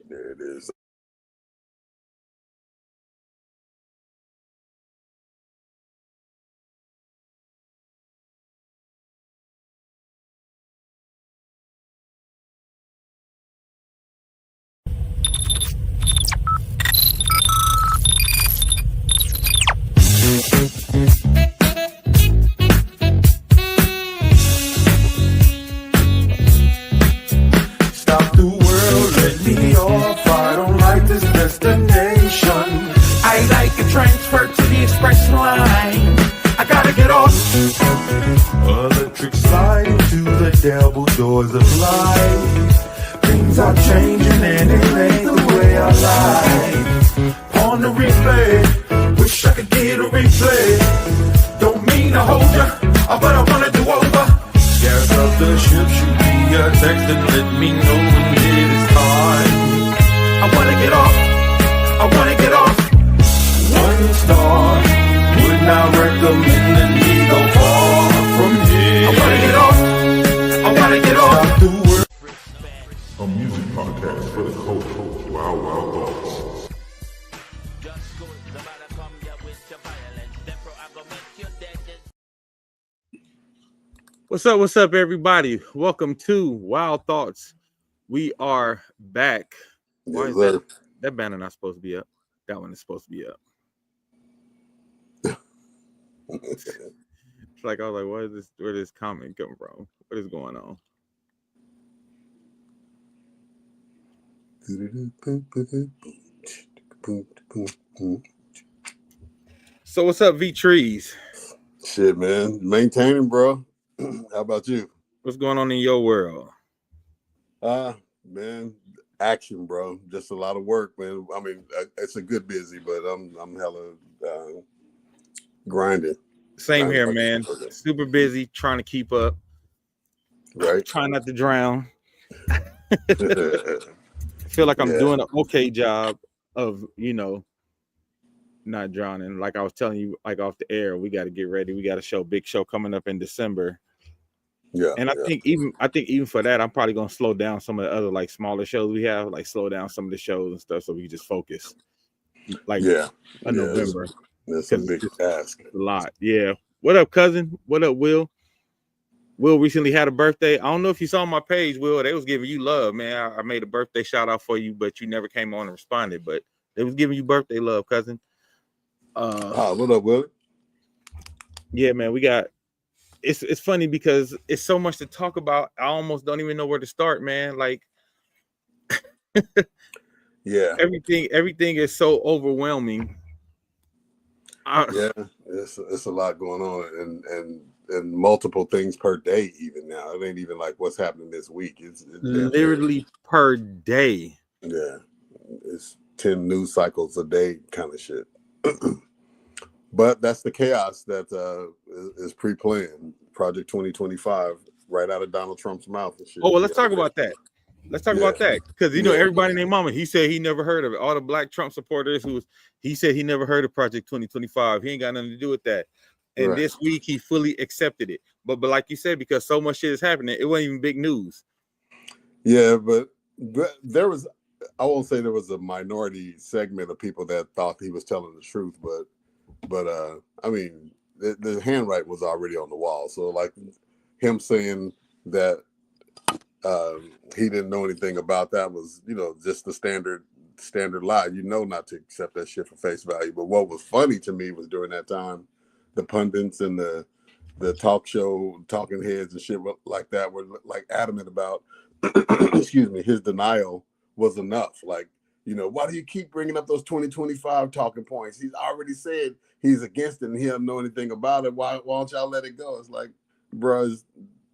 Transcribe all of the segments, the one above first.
There it is. Stop the world, let me off. I don't like this destination. I like a transfer to the express line. I gotta get off. Electric slide to the devil doors of life. Things are changing and it ain't the way I like. On the replay, wish I could get a replay. Don't mean to hold ya, but I wanna do over. Gas up the ship, shoot me a text and let me know when it is time. I wanna get off, I wanna get off. 1 star, would not recommend that we go far from here. I wanna get off, I wanna get off. Stop the world. A music podcast for the culture. Wild Thoughts. What's up, everybody? Welcome to Wild Thoughts. We are back. Why is that banner not supposed to be up? That one is supposed to be up. It's like I was like, where did this comment come from? What is going on? So what's up, V Trees? Shit, man. Maintaining, bro. How about you? What's going on in your world? Man, action, bro. Just a lot of work, man. I mean, it's a good busy, but I'm hella grinding. Same here, man. Super busy, trying to keep up. Right. Trying not to drown. I feel like I'm doing an okay job of, not drowning. Like I was telling you, like off the air, we got to get ready. We got a big show coming up in December. Yeah. And I think even for that, I'm probably gonna slow down some of the other like smaller shows we have, like slow down some of the shows and stuff, so we can just focus. Like November. That's a big task. A lot. Yeah. What up, cousin? What up, Will? Will recently had a birthday. I don't know if you saw my page, Will. They was giving you love, man. I made a birthday shout out for you, but you never came on and responded. But they was giving you birthday love, cousin. What up, Will? Yeah, man. We got. It's funny because it's so much to talk about. I almost don't even know where to start, man. Like, everything is so overwhelming. It's a lot going on, and multiple things per day. Even now, it ain't even like what's happening this week. It's literally per day. Yeah, it's 10 news cycles a day, kind of shit. But that's the chaos that is pre-planned. Project 2025, right out of Donald Trump's mouth and shit. Oh, well, let's talk about that. Let's talk about that, because everybody named Mama. He said he never heard of it. All the black Trump supporters he said he never heard of Project 2025. He ain't got nothing to do with that. And this week he fully accepted it. But like you said, because so much shit is happening, it wasn't even big news. Yeah, but there was, I won't say there was a minority segment of people that thought he was telling the truth, but I mean, the handwriting was already on the wall. So like him saying that he didn't know anything about that was, just the standard lie. Not to accept that shit for face value. But what was funny to me was during that time, the pundits and the talk show talking heads and shit like that were like adamant about excuse me, his denial was enough. Like, why do you keep bringing up those 2025 talking points? He's already said he's against it and he doesn't know anything about it. Why don't y'all let it go? It's like, bro,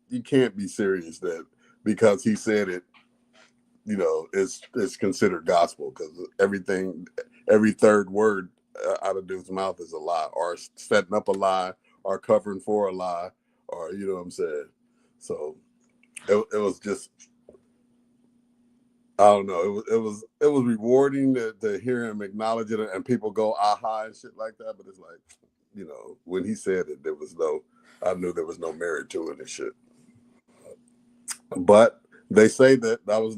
you can't be serious that because he said it, it's considered gospel, because every third word out of dude's mouth is a lie, or setting up a lie, or covering for a lie, or you know what I'm saying. So it was just, I don't know. It was rewarding to hear him acknowledge it and people go aha and shit like that. But it's like, when he said it, I knew there was no merit to it and shit. But They say that I was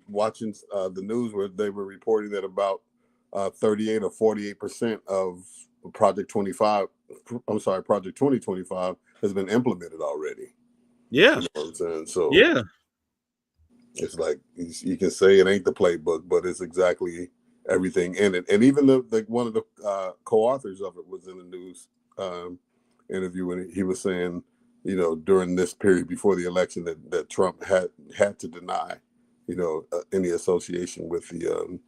watching the news where they were reporting that about 38 or 48% of Project 25, I'm sorry, Project 2025 has been implemented already. Yeah. You know what I'm saying? So Yeah. it's like you can say it ain't the playbook, but it's exactly everything in it. And even one of the co-authors of it was in the news interview, and he was saying, you know, during this period before the election that Trump had to deny, you know, any association with the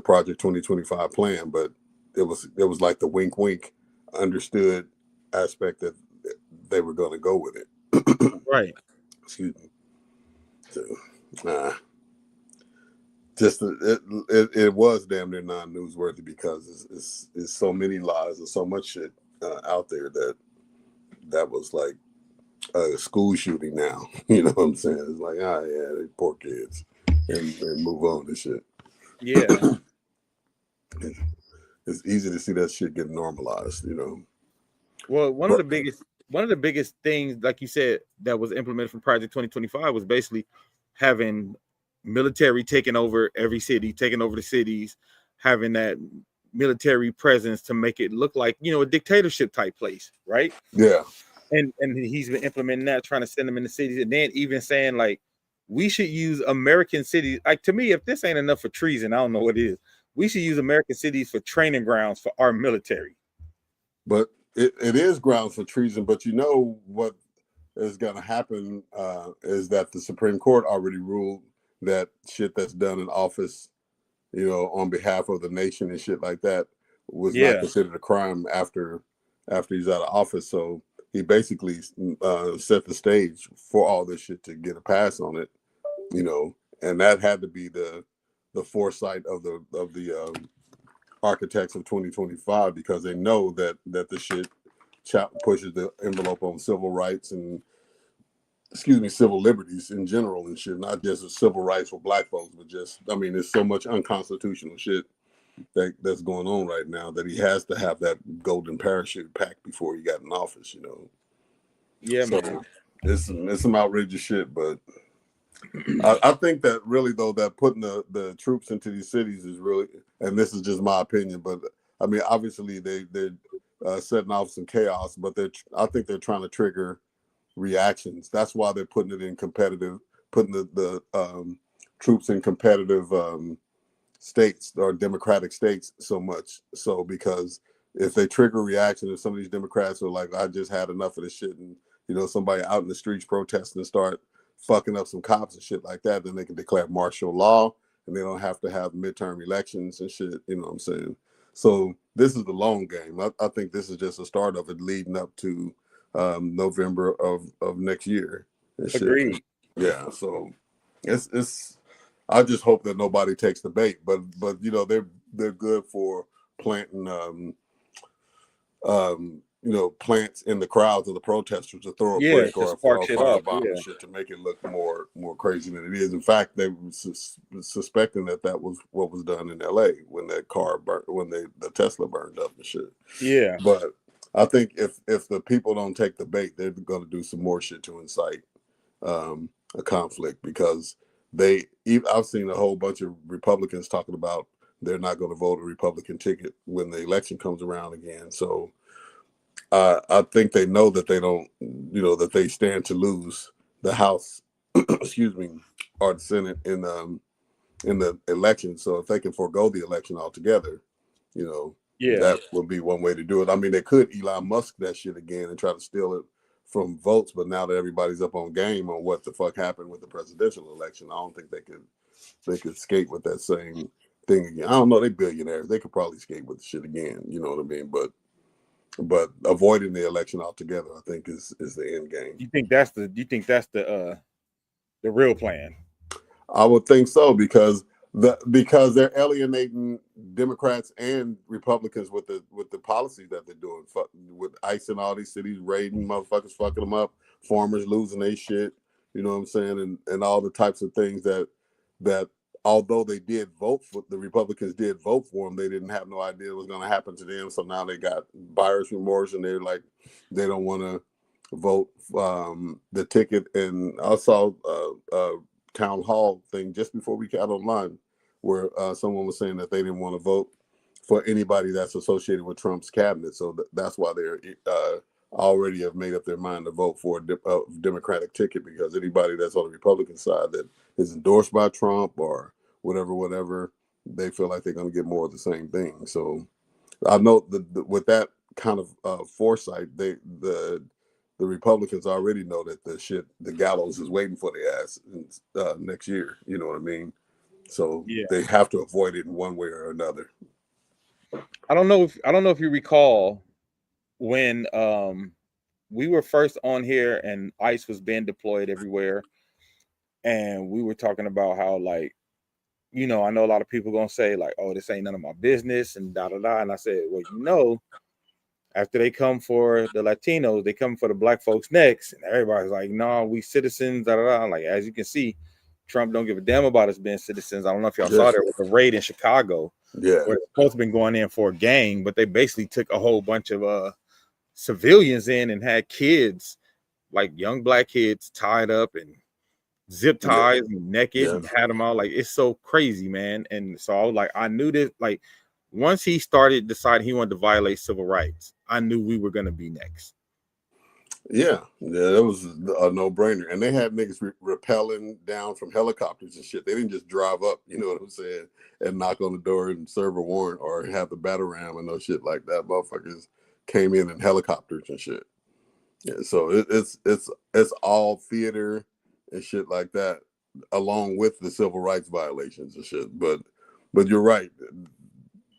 Project 2025 plan, but it was like the wink wink understood aspect that they were going to go with it. Right. Excuse me. So, just it was damn near non-newsworthy because it's so many lies and so much shit out there that was like a school shooting now. You know what I'm saying? It's like, yeah, they poor kids, and move on and shit. Yeah. It's easy to see that shit get normalized, you know. Well, one of the biggest things, like you said, that was implemented from Project 2025 was basically having military taking over every city, taking over the cities, having that military presence to make it look like, you know, a dictatorship type place, right? Yeah. And he's been implementing that, trying to send them in the cities, and then even saying like we should use American cities. Like, to me, if this ain't enough for treason, I don't know what is. We should use American cities for training grounds for our military. But it is grounds for treason. But you know what is going to happen is that the Supreme Court already ruled that shit that's done in office, you know, on behalf of the nation and shit like that was not considered a crime after he's out of office. So he basically set the stage for all this shit to get a pass on it, you know, and that had to be the foresight of the architects of 2025, because they know that the shit pushes the envelope on civil rights and civil liberties in general and shit, not just the civil rights for black folks, but just, I mean, there's so much unconstitutional shit that's going on right now that he has to have that golden parachute packed before he got in office, you know. Yeah, so man. It's some outrageous shit, but I think that really though that putting the troops into these cities is really, and this is just my opinion, but I mean obviously they're setting off some chaos, but I think they're trying to trigger reactions. That's why they're putting it in competitive, putting the troops in competitive states or democratic states so much so, because if they trigger reaction, if some of these Democrats are like, I just had enough of this shit, and you know somebody out in the streets protesting and start fucking up some cops and shit like that, then they can declare martial law and they don't have to have midterm elections and shit, you know what I'm saying? So this is the long game. I think this is just a start of it leading up to November of next year and shit. Agreed. Yeah, so it's I just hope that nobody takes the bait, but you know they're good for planting you know, plants in the crowds of the protesters to throw a brick to or a spark shit up. firebomb and shit to make it look more crazy than it is. In fact, they were suspecting that was what was done in L.A. when that car burned, when the Tesla burned up and shit. Yeah. But I think if the people don't take the bait, they're going to do some more shit to incite a conflict, because I've seen a whole bunch of Republicans talking about they're not going to vote a Republican ticket when the election comes around again. So I think they know that they don't, you know, that they stand to lose the House, excuse me, or the Senate in the election. So if they can forego the election altogether, you know, that would be one way to do it. I mean, they could Elon Musk that shit again and try to steal it from votes, but now that everybody's up on game on what the fuck happened with the presidential election, I don't think they could skate with that same thing again. I don't know, they billionaires. They could probably skate with the shit again, you know what I mean? But avoiding the election altogether, I think, is the end game. You think that's the real plan? I would think so, because they're alienating Democrats and Republicans with the policies that they're doing, with ICE in all these cities, raiding motherfuckers, fucking them up, farmers losing their shit, you know what I'm saying, and all the types of things that although they did vote for, the Republicans did vote for them, they didn't have no idea what was going to happen to them. So now they got buyer's remorse, and they're like, they don't want to vote the ticket, and I saw a town hall thing just before we got online where someone was saying that they didn't want to vote for anybody that's associated with Trump's cabinet. So that's why they're already have made up their mind to vote for a Democratic ticket, because anybody that's on the Republican side that is endorsed by Trump or whatever, they feel like they're going to get more of the same thing. So I know with that kind of foresight, the Republicans already know that the gallows is waiting for their ass next year. You know what I mean? So they have to avoid it in one way or another. I don't know if you recall when we were first on here and ICE was being deployed everywhere, and we were talking about how, like, I know a lot of people gonna say like, oh, this ain't none of my business and da da da. And I said, well, after they come for the Latinos, they come for the black folks next. And everybody's like, no, we citizens, da da da. Like, as you can see, Trump don't give a damn about us being citizens. I don't know if y'all saw there was a raid in Chicago. Yeah, where it's supposed to been going in for a gang, but they basically took a whole bunch of civilians in and had kids, like young black kids, tied up and zip ties and naked and had them all. Like, it's so crazy, man. And so I was like, I knew this. Like, once he started deciding he wanted to violate civil rights, I knew we were going to be next. Yeah, that was a no-brainer. And they had niggas rappelling down from helicopters and shit. They didn't just drive up, you know what I'm saying, and knock on the door and serve a warrant or have the battle ram and no shit like that. Motherfuckers came in helicopters and shit. Yeah, so it's all theater and shit like that, along with the civil rights violations and shit. But you're right,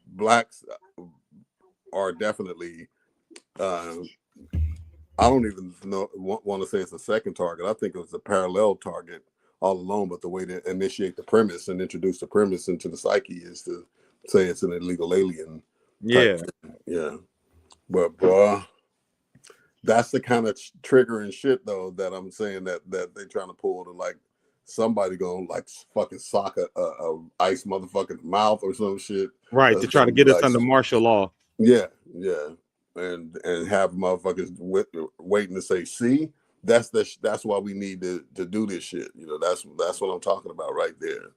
blacks are definitely. I don't even want to say it's a second target. I think it was a parallel target all along. But the way to initiate the premise and introduce the premise into the psyche is to say it's an illegal alien. Yeah, yeah. But bro, that's the kind of triggering shit though that I'm saying that they trying to pull to, like, somebody gonna like fucking sock a ice motherfucking mouth or some shit. right, to try to get us under martial law. Yeah. And have motherfuckers waiting to say, see, that's why we need to do this shit. That's what I'm talking about right there.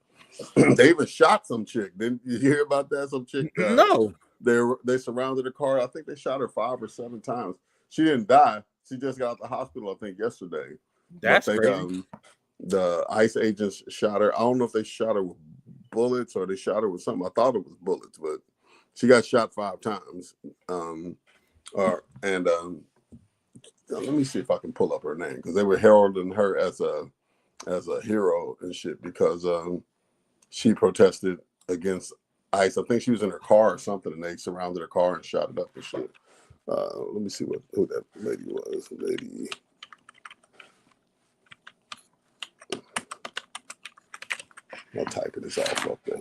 They even shot some chick. Didn't you hear about that? Some chick. No. They surrounded her car. I think they shot her 5 or 7 times. She didn't die. She just got out the hospital, I think, yesterday. That's crazy. The ICE agents shot her. I don't know if they shot her with bullets or they shot her with something. I thought it was bullets, but she got shot 5 times. Let me see if I can pull up her name, because they were heralding her as a hero and shit, because she protested against ICE. I think she was in her car or something, and they surrounded her car and shot it up and shit. Let me see who that lady was. I'll type it. It's all fucked up.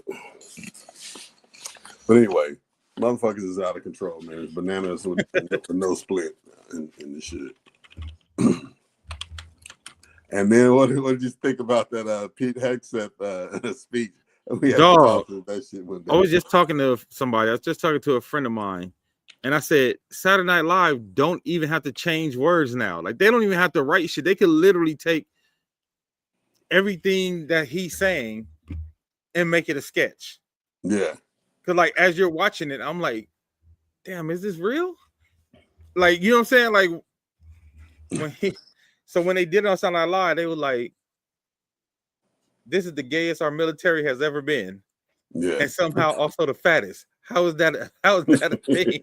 But anyway, motherfuckers is out of control, man. It's bananas with no split in this shit. And then what did you think about that Pete Hegseth speech? Dog, that shit I was just talking to somebody. I was just talking to a friend of mine, and I said, Saturday Night Live don't even have to change words now. Like, they don't even have to write shit. They could literally take everything that he's saying and make it a sketch. Yeah. Because, like, as you're watching it, I'm like, damn, is this real? Like, you know what I'm saying? Like, when they did it on Saturday Night Live, they were like, this is the gayest our military has ever been. Yeah. And somehow also the fattest. How is that a thing?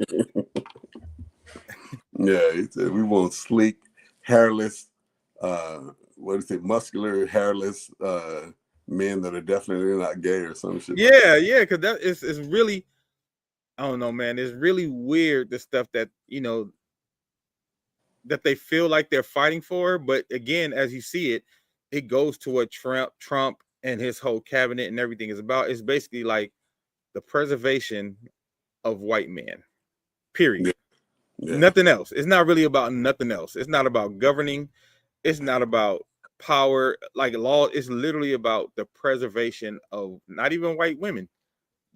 Yeah, he said we want sleek, hairless, muscular, hairless men that are definitely not gay or some shit. Yeah, because that is really, I don't know, man. It's really weird, the stuff that that they feel like they're fighting for. But again, as you see it, it goes to what Trump and his whole cabinet and everything is about. It's basically like the preservation of white men, period. Yeah. Nothing else. It's not really about nothing else. It's not about governing. It's not about power, like law. It's literally about the preservation of not even white women,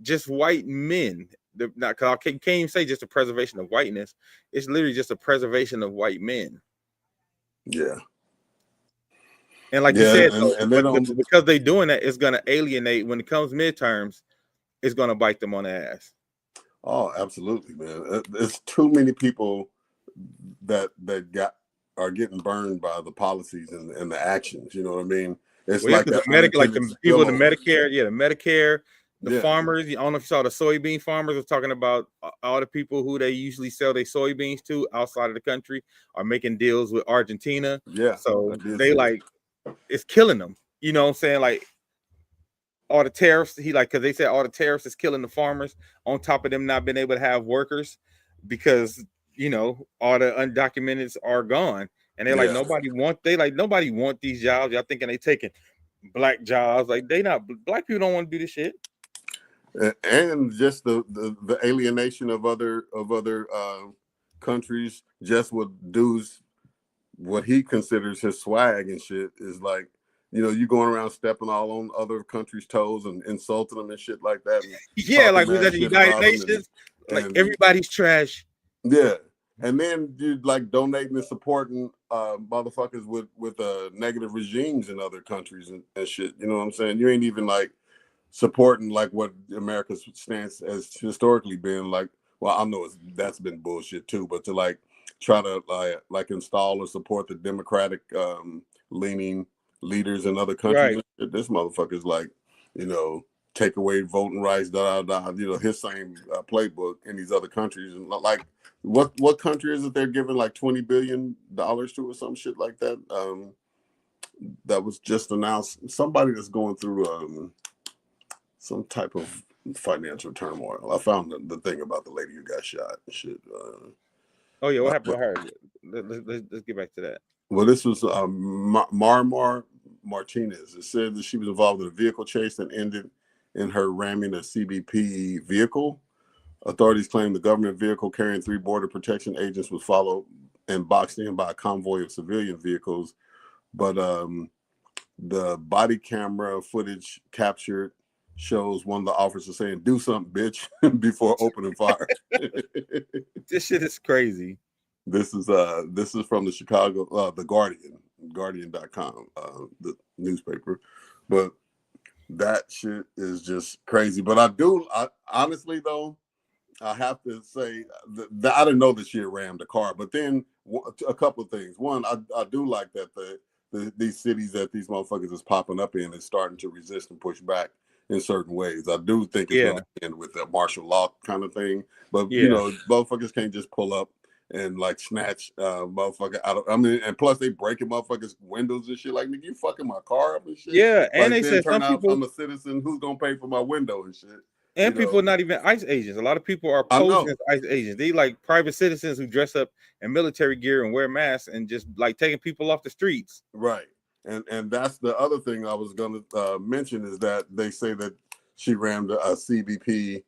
just white men. Not, cause I can't even say just the preservation of whiteness. It's literally just a preservation of white men. Yeah. And like you said, and they don't. because they doing that, it's gonna alienate when it comes midterms. It's gonna bite them on the ass. Oh, absolutely, man. There's too many people that are getting burned by the policies and the actions. You know what I mean? It's Well, yeah, like because that the medic, like unintended the people, the spillover. Medicare, the Medicare, the Yeah, farmers. I don't know if you saw the soybean farmers was talking about all the people who they usually sell their soybeans to outside of the country are making deals with Argentina. yeah. I So did they see that. like it's killing them. You know what I'm saying? Like all the tariffs, because they said all the tariffs is killing the farmers. On top of them not being able to have workers because all the undocumented are gone, and they're like Yeah, nobody want these jobs. Y'all thinking they taking black jobs? Like they not black people don't want to do this shit. and just the alienation of other countries, just with dudes, what he considers his swag and shit is like, you going around stepping all on other countries' toes and insulting them and shit like that. And Yeah, talking like we was mad at the shit United about them Nations. Like and everybody's trash. yeah. And then you like donating and supporting motherfuckers with negative regimes in other countries and shit. You know what I'm saying? You ain't even like supporting like what America's stance has historically been like. Well, I know that's been bullshit too, but to like try to like install or support the democratic leaning leaders in other countries, Right. this motherfucker's like, take away voting rights, his same playbook in these other countries. And like, what country is it they're giving like $20 billion to or some shit like that? That was just announced. Somebody that's going through some type of financial turmoil. I found the thing about the lady who got shot and shit. Oh yeah, what happened to her? Let's get back to that. Well, this was Marmar Martinez. It said that she was involved in a vehicle chase that ended in her ramming a CBP vehicle. Authorities claim the government vehicle carrying 3 border protection agents was followed and boxed in by a convoy of civilian vehicles. But the body camera footage captured shows one of the officers saying, "Do something, bitch," before opening fire. This shit is crazy. This is from the Chicago, the Guardian.com, the newspaper. But that shit is just crazy. But I honestly though, I have to say that I didn't know that she had rammed a car. But then a couple of things. One, I do like that these cities that these motherfuckers is popping up in is starting to resist and push back in certain ways. I do think it's going to end with a martial law kind of thing. But motherfuckers can't just pull up and like snatch motherfucker out of. I mean, and plus they breaking motherfuckers' windows and shit. Like, nigga, you fucking my car up and shit. Yeah, and like, they then said turn some out people I'm a citizen. Who's gonna pay for my window and shit? and people are not even ICE agents. A lot of people are posing as ICE agents. They like private citizens who dress up in military gear and wear masks and just like taking people off the streets. Right. And that's the other thing I was going to mention is that they say that she rammed a CBP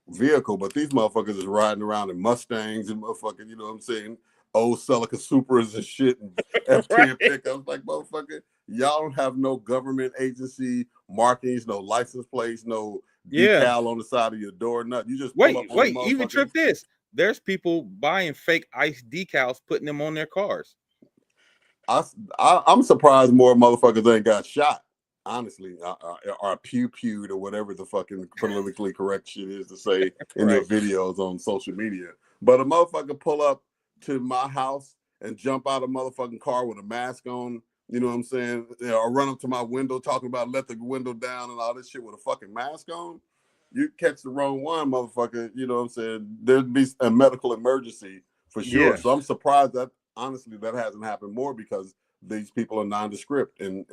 vehicle, but these motherfuckers is riding around in Mustangs and motherfucking, you know what I'm saying, old Celica Supras and shit and F10 pickups. Like, motherfucker, y'all don't have no government agency markings, no license plates, no decal on the side of your door, nothing. You just pull up on wait, even trip this. There's people buying fake ICE decals, putting them on their cars. I'm surprised more motherfuckers ain't got shot, honestly, or pew-pewed or whatever the fucking politically correct shit is to say in your videos on social media. But a motherfucker pull up to my house and jump out of a motherfucking car with a mask on, you know what I'm saying? Or run up to my window talking about let the window down and all this shit with a fucking mask on. You catch the wrong one, motherfucker, you know what I'm saying? There'd be a medical emergency for sure. Yeah. So I'm surprised that honestly that hasn't happened more because these people are nondescript and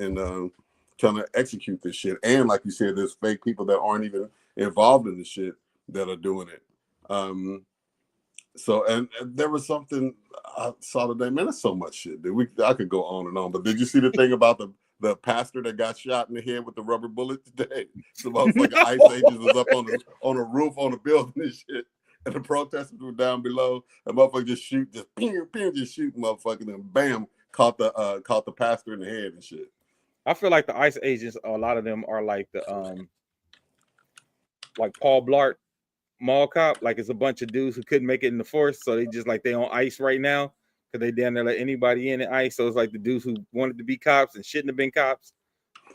trying to execute this shit. And like you said, there's fake people that aren't even involved in the shit that are doing it. So and there was something I saw today, man, there's so much shit, dude. I could go on and on, but did you see the thing about the pastor that got shot in the head with the rubber bullet today? Some motherfucking ICE agents was up on a roof on a building and shit. And the protesters were down below. And motherfucker just shoot, just pew, pew, just shooting motherfucker, and bam, caught the pastor in the head and shit. I feel like the ICE agents, a lot of them are like the like Paul Blart Mall Cop. Like it's a bunch of dudes who couldn't make it in the force, so they just like they on ICE right now because they down there let anybody in at ICE. So it's like the dudes who wanted to be cops and shouldn't have been cops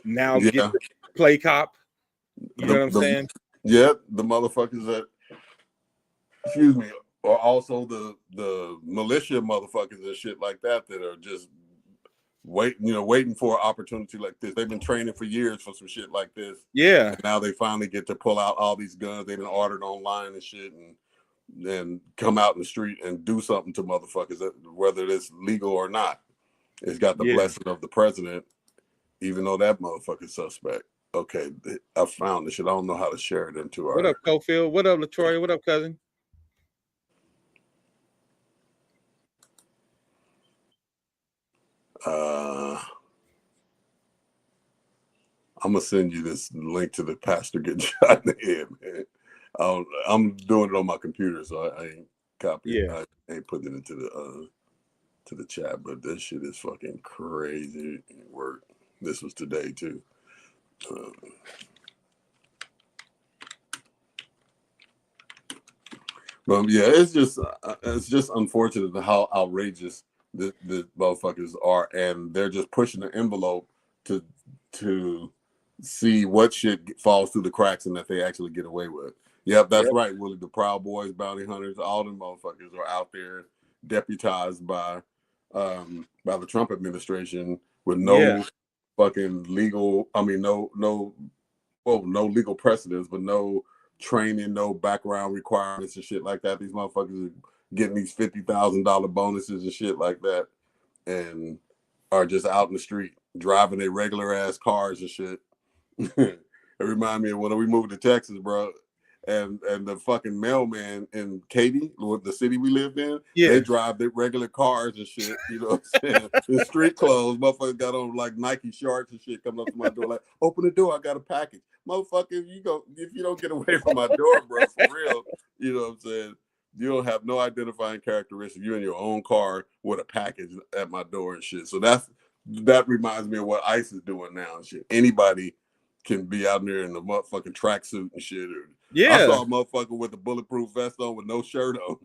now get to play cop. You know what I'm saying? Yeah, the motherfuckers that, excuse me, are also the militia motherfuckers and shit like that are just waiting for an opportunity like this. They've been training for years for some shit like this. Yeah. And now they finally get to pull out all these guns they've been ordered online and shit, and come out in the street and do something to motherfuckers, whether it's legal or not. It's got the blessing of the president, even though that motherfucker's suspect. Okay, I found this shit. I don't know how to share it into our. What up, Cofield? What up, LaTroy? What up, cousin? I'm gonna send you this link to the pastor getting shot in the head, man. I'm doing it on my computer, so I ain't copying. Yeah. I ain't putting it into the chat, but this shit is fucking crazy work. This was today too. But yeah, it's just unfortunate how outrageous the motherfuckers are, and they're just pushing the envelope to see what shit falls through the cracks and that they actually get away with. Yep, that's right, Willie. The Proud Boys, bounty hunters, all them motherfuckers are out there deputized by the Trump administration with no fucking legal. I mean, no legal precedents, but no training, no background requirements and shit like that. These motherfuckers are getting these $50,000 bonuses and shit like that, and are just out in the street driving their regular ass cars and shit. It reminded me of when we moved to Texas, bro, and the fucking mailman in Katy, the city we lived in, they drive their regular cars and shit. You know what I'm saying? In street clothes, motherfuckers got on like Nike shorts and shit, coming up to my door like, "Open the door, I got a package." Motherfucker, if you don't get away from my door, bro, for real, you know what I'm saying? You don't have no identifying characteristic. You're in your own car with a package at my door and shit. So that reminds me of what ICE is doing now and shit. Anybody can be out there in the motherfucking tracksuit and shit. I saw a motherfucker with a bulletproof vest on with no shirt on.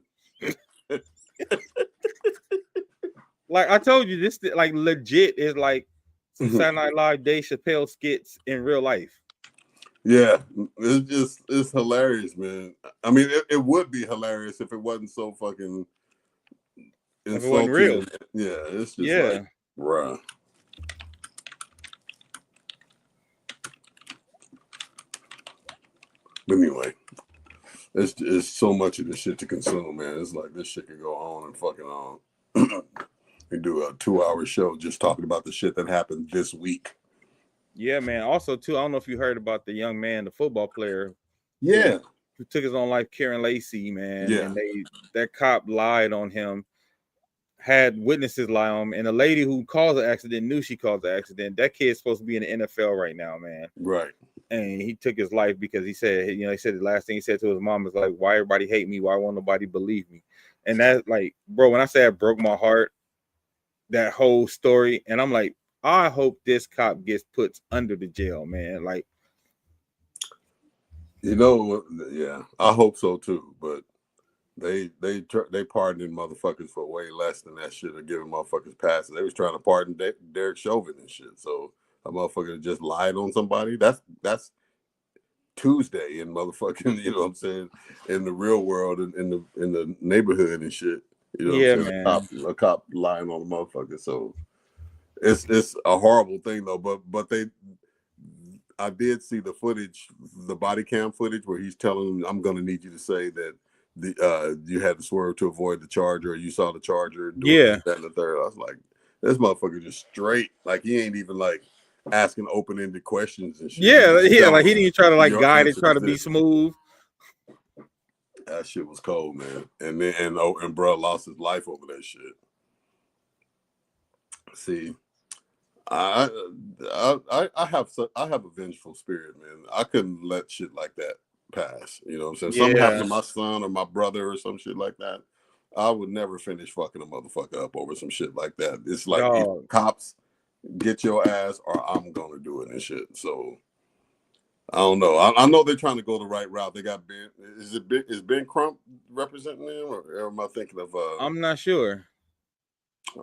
Like I told you, this like legit is like some Saturday Night Live Dave Chappelle skits in real life. Yeah, it's hilarious, man. I mean, it would be hilarious if it wasn't so fucking insulting. If it wasn't real. Yeah, it's just like, bruh. But anyway, it's so much of this shit to consume, man. It's like this shit can go on and fucking on. We do a 2-hour show just talking about the shit that happened this week. Yeah, man. Also, too, I don't know if you heard about the young man, the football player. Yeah. Who took his own life, Karen Lacey, man. Yeah. And that cop lied on him, had witnesses lie on him, and the lady who caused the accident knew she caused the accident. That kid's supposed to be in the NFL right now, man. Right. And he took his life because he said the last thing he said to his mom was like, "Why everybody hate me? Why won't nobody believe me?" And that, like, bro, when I say it broke my heart, that whole story, and I'm like, I hope this cop gets put under the jail, man. Like, yeah, I hope so too. But they pardoning motherfuckers for way less than that shit, or giving motherfuckers passes. They was trying to pardon Derek Chauvin and shit. So a motherfucker just lied on somebody. That's Tuesday in motherfucking, you know what I'm saying, in the real world, in the neighborhood and shit. You know what I'm saying? A cop lying on a motherfucker. So it's a horrible thing though. But I did see the footage, the body cam footage, where he's telling them, "I'm gonna need you to say that you had to swerve to avoid the charger, or you saw the charger." That and the third. I was like, this motherfucker just straight. Like, he ain't even like asking open-ended questions and shit. Yeah, like he didn't try to like guide it, try to be smooth. That shit was cold, man. And then and bro lost his life over that shit. See, I have a vengeful spirit, man. I couldn't let shit like that pass. You know what I'm saying? Something happened to my son or my brother or some shit like that, I would never finish fucking a motherfucker up over some shit like that. It's like, cops, get your ass, or I'm gonna do it and shit. So I don't know. I know they're trying to go the right route. They got Ben. Is Ben Crump representing them, or am I thinking of? I'm not sure. I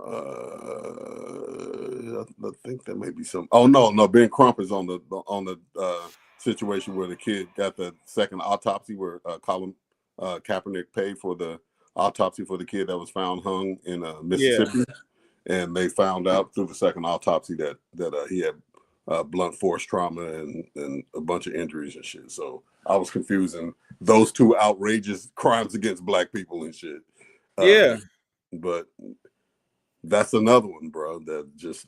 think there may be some. Oh no, Ben Crump is on the situation where the kid got the second autopsy, where Colin Kaepernick paid for the autopsy for the kid that was found hung in Mississippi, and they found out through the second autopsy that he had blunt force trauma and a bunch of injuries and shit. So I was confusing those two outrageous crimes against black people and shit. But that's another one, bro. That just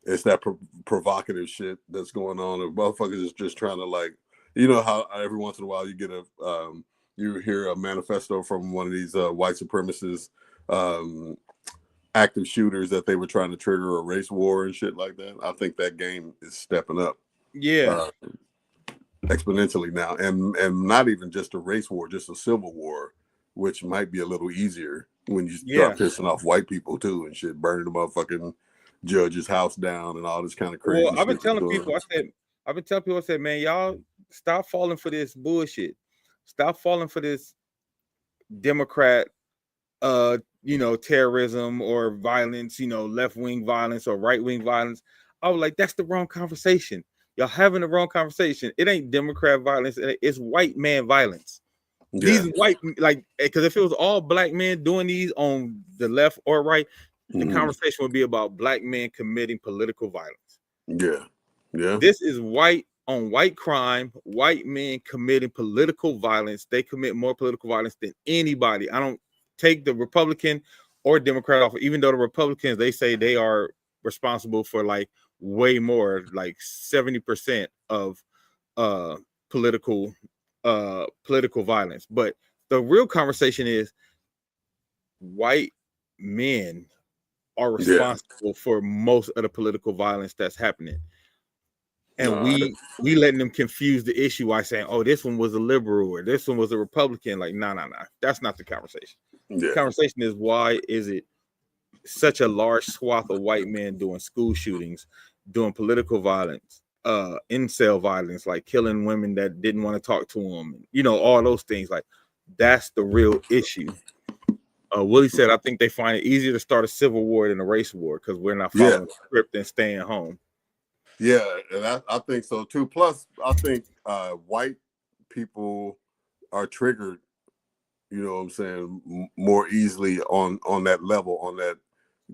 it's that provocative shit that's going on. And motherfuckers is just trying to, like, you know how every once in a while you get you hear a manifesto from one of these white supremacists, active shooters, that they were trying to trigger a race war and shit like that. I think that game is stepping up, exponentially now, and not even just a race war, just a civil war, which might be a little easier when you start pissing off white people too and shit, burning the motherfucking judge's house down and all this kind of crazy. Well, I've been telling people, I said, man, y'all stop falling for this bullshit. Stop falling for this Democrat, terrorism or violence, left-wing violence or right-wing violence. I was like, that's the wrong conversation. Y'all having the wrong conversation. It ain't Democrat violence. It's white man violence. These white, like, because if it was all black men doing these on the left or right, the conversation would be about black men committing political violence. This is white on white crime, white men committing political violence. They commit more political violence than anybody. I don't take the Republican or Democrat off, even though the Republicans, they say they are responsible for like way more, like 70% of political violence. But the real conversation is white men are responsible for most of the political violence that's happening. And we letting them confuse the issue by saying, oh, this one was a liberal or this one was a Republican. Like, no. That's not the conversation. The conversation is, why is it such a large swath of white men doing school shootings, doing political violence, incel violence, like killing women that didn't want to talk to them, all those things. Like, that's the real issue. Willie said, I think they find it easier to start a civil war than a race war because we're not following the script and staying home. Yeah, and I think so too. Plus, I think white people are triggered, you know what I'm saying, more easily on that level, on that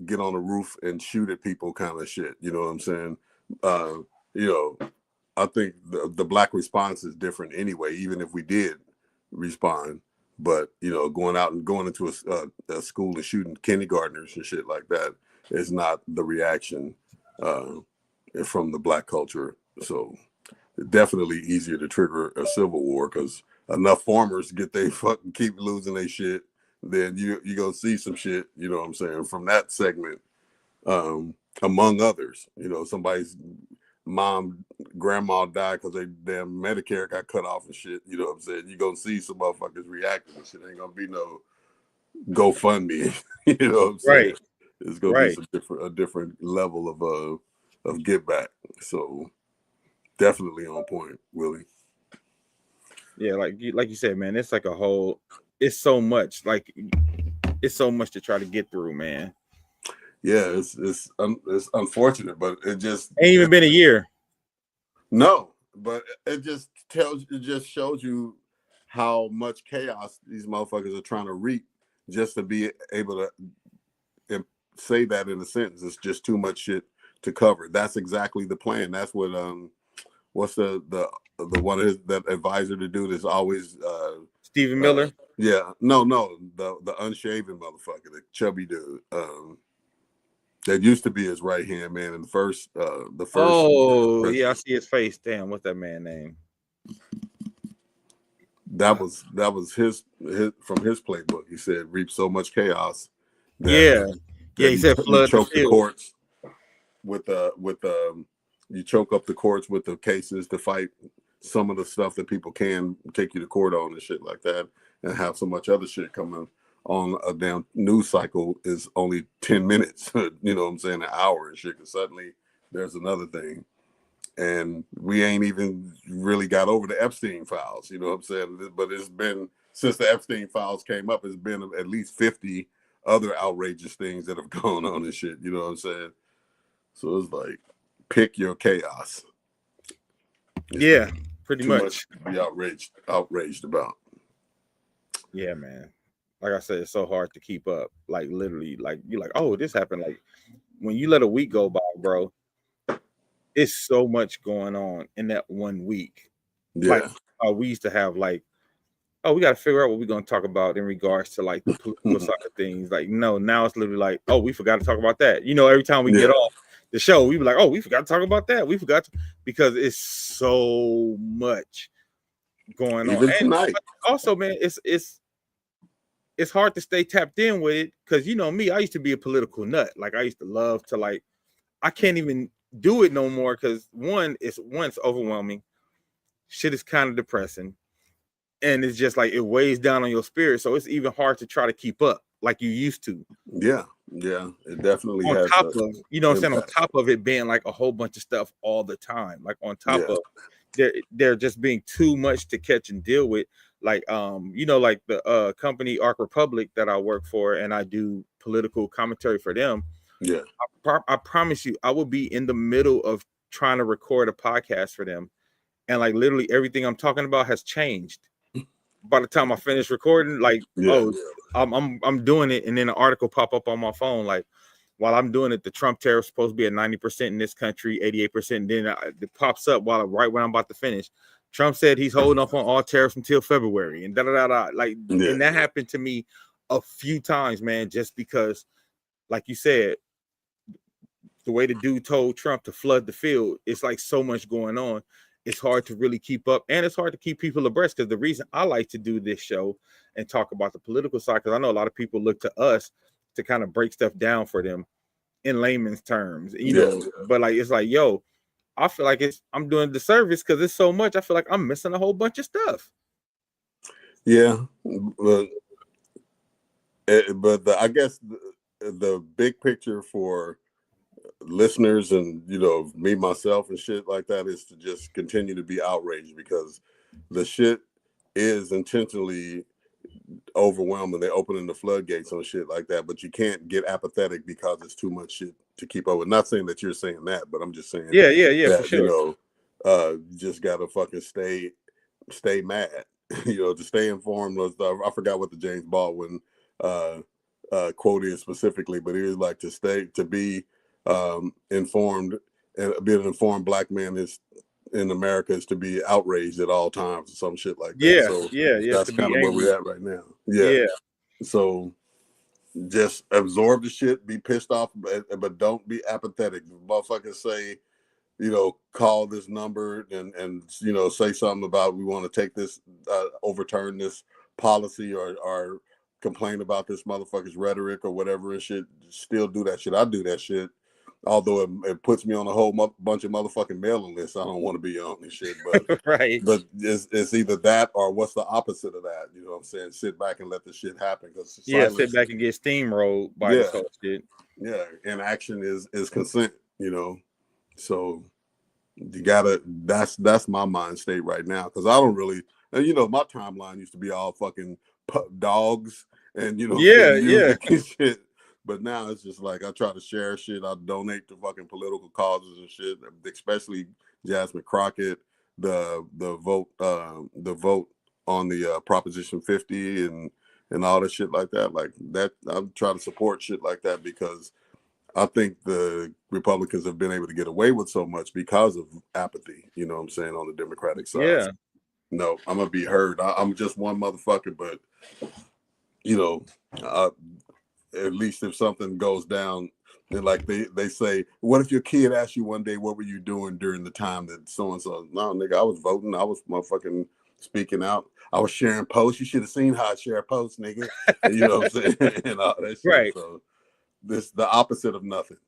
get on the roof and shoot at people kind of shit. You know what I'm saying? I think the black response is different anyway, even if we did respond. But, going out and going into a school and shooting kindergartners and shit like that is not the reaction from the black culture. So definitely easier to trigger a civil war, because enough farmers get they fucking keep losing their shit, then you gonna see some shit, you know what I'm saying, from that segment, among others. Somebody's grandma died because they damn Medicare got cut off and shit, you know what I'm saying. You're gonna see some motherfuckers reacting and shit. Ain't gonna be no GoFundMe, you know what I'm saying. It's gonna be a different level of get back. So definitely on point, Willie. Yeah, like you said, man, it's like it's so much, it's so much to try to get through, man. Yeah, it's unfortunate, but it just ain't even been a year. No, but it just shows you how much chaos these motherfuckers are trying to wreak just to be able to say that in a sentence. It's just too much shit to cover. That's exactly the plan. That's what what's the one of that advisor to do that's always Stephen Miller. The unshaven motherfucker, the chubby dude. That used to be his right hand man in the first. Oh, yeah, I see his face. Damn, what's that man name? That was his from his playbook. He said, "Reap so much chaos." That he said, "Flood choke the courts with you choke up the courts with the cases to fight some of the stuff that people can take you to court on and shit like that, and have so much other shit coming on a damn news cycle is only 10 minutes, you know what I'm saying, an hour and shit, because suddenly there's another thing. And we ain't even really got over the Epstein files, you know what I'm saying? But it's been, since the Epstein files came up, it's been at least 50 other outrageous things that have gone on and shit. You know what I'm saying? So it's like, pick your chaos. Yeah, pretty Too much. to be outraged about. Yeah, man. Like I said, it's so hard to keep up. Like literally, like you're like, oh, this happened. Like when you let a week go by, bro, it's so much going on in that 1 week. Like Yeah. we used to have like, oh, we got to figure out what we're going to talk about in regards to like the political side of things. Like, no, now it's literally like, oh, we forgot to talk about that. You know, every time we get off the show, we be like, oh, we forgot to talk about that. We forgot to, because it's so much going Even on. tonight. And also, man, it's hard to stay tapped in with it because you know me, I used to be a political nut. Like I used to love to like, I can't even do it no more because one, it's overwhelming. Shit is kind of depressing. And it's just like it weighs down on your spirit. So it's even hard to try to keep up like you used to. Yeah, it definitely On has. top of, you know what I'm saying, on impact. top of it being like a whole bunch of stuff all the time. Like on top Yeah. of there just being too much to catch and deal with. Like you know, like the company Arc Republic that I work for and I do political commentary for them. Yeah. I promise you, I will be in the middle of trying to record a podcast for them. And like literally everything I'm talking about has changed. By the time I finish recording, like, oh, I'm doing it, and then an article pop up on my phone. Like, while I'm doing it, the Trump tariff's supposed to be at 90% in this country, 88%. Then it pops up right when I'm about to finish. Trump said he's holding off on all tariffs until February, and Like, and that happened to me a few times, man. Just because, like you said, the way the dude told Trump to flood the field, it's like so much going on. It's hard to really keep up, and it's hard to keep people abreast because the reason I like to do this show and talk about the political side, because I know a lot of people look to us to kind of break stuff down for them in layman's terms, you know. But like it's like, yo, I feel like I'm doing the service because it's so much. I feel like I'm missing a whole bunch of stuff. Yeah, but I guess the big picture for listeners and you know me myself and shit like that is to just continue to be outraged because the shit is intentionally overwhelming. They're opening the floodgates on shit like that, but you can't get apathetic because it's too much shit to keep up with. Not saying that you're saying that, but I'm just saying Yeah, that, for sure. you know, you just gotta fucking stay mad. You know, to stay informed. I forgot what the James Baldwin quote is specifically, but it is like to be informed, and being an informed black man is in America is to be outraged at all times or some shit like that. So that's kind of where we're at right now. Yeah. So just absorb the shit, be pissed off, but don't be apathetic. Motherfuckers say, you know, call this number and you know, say something about we want to take this, overturn this policy or complain about this motherfucker's rhetoric or whatever and shit. Still do that shit. I do that shit. Although it puts me on a whole bunch of motherfucking mailing lists I don't want to be on and shit. But right. But it's either that or what's the opposite of that? You know what I'm saying? Sit back and let the shit happen. Because sit back and get steamrolled by this whole shit. Yeah, inaction is consent. You know, so you gotta. That's my mind state right now because I don't really. And you know, my timeline used to be all fucking dogs and you know, music and shit. But now it's just like I try to share shit. I donate to fucking political causes and shit, especially Jasmine Crockett, the vote on the Proposition 50 and all that shit like that. Like that, I'm trying to support shit like that because I think the Republicans have been able to get away with so much because of apathy. You know what I'm saying, on the Democratic side. Yeah. No, I'm gonna be heard. I'm just one motherfucker, but you know, at least if something goes down, and like they say, what if your kid asked you one day, what were you doing during the time that so and so? No, nigga, I was voting. I was motherfucking speaking out. I was sharing posts. You should have seen how I share posts, nigga. And you know what I'm saying, and all that shit. Right. So this the opposite of nothing.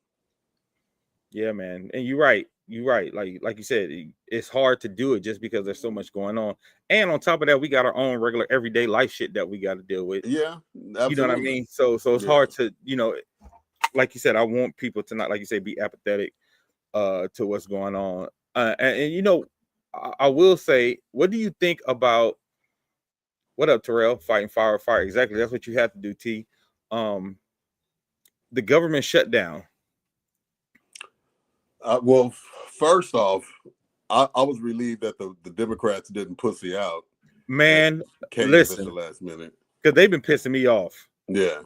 Yeah, man, and you're right. You're right. Like you said, it's hard to do it just because there's so much going on, and on top of that, we got our own regular everyday life shit that we got to deal with. Yeah, absolutely. You know what I mean? So it's hard to, you know, like you said, I want people to not, like you say, be apathetic to what's going on. And you know, I will say, what do you think about what up, Terrell? Fighting fire, exactly. That's what you have to do, T. the government shutdown. Well, first off, I was relieved that the Democrats didn't pussy out. Man, Cave listen, at the last minute. Because they've been pissing me off. Yeah.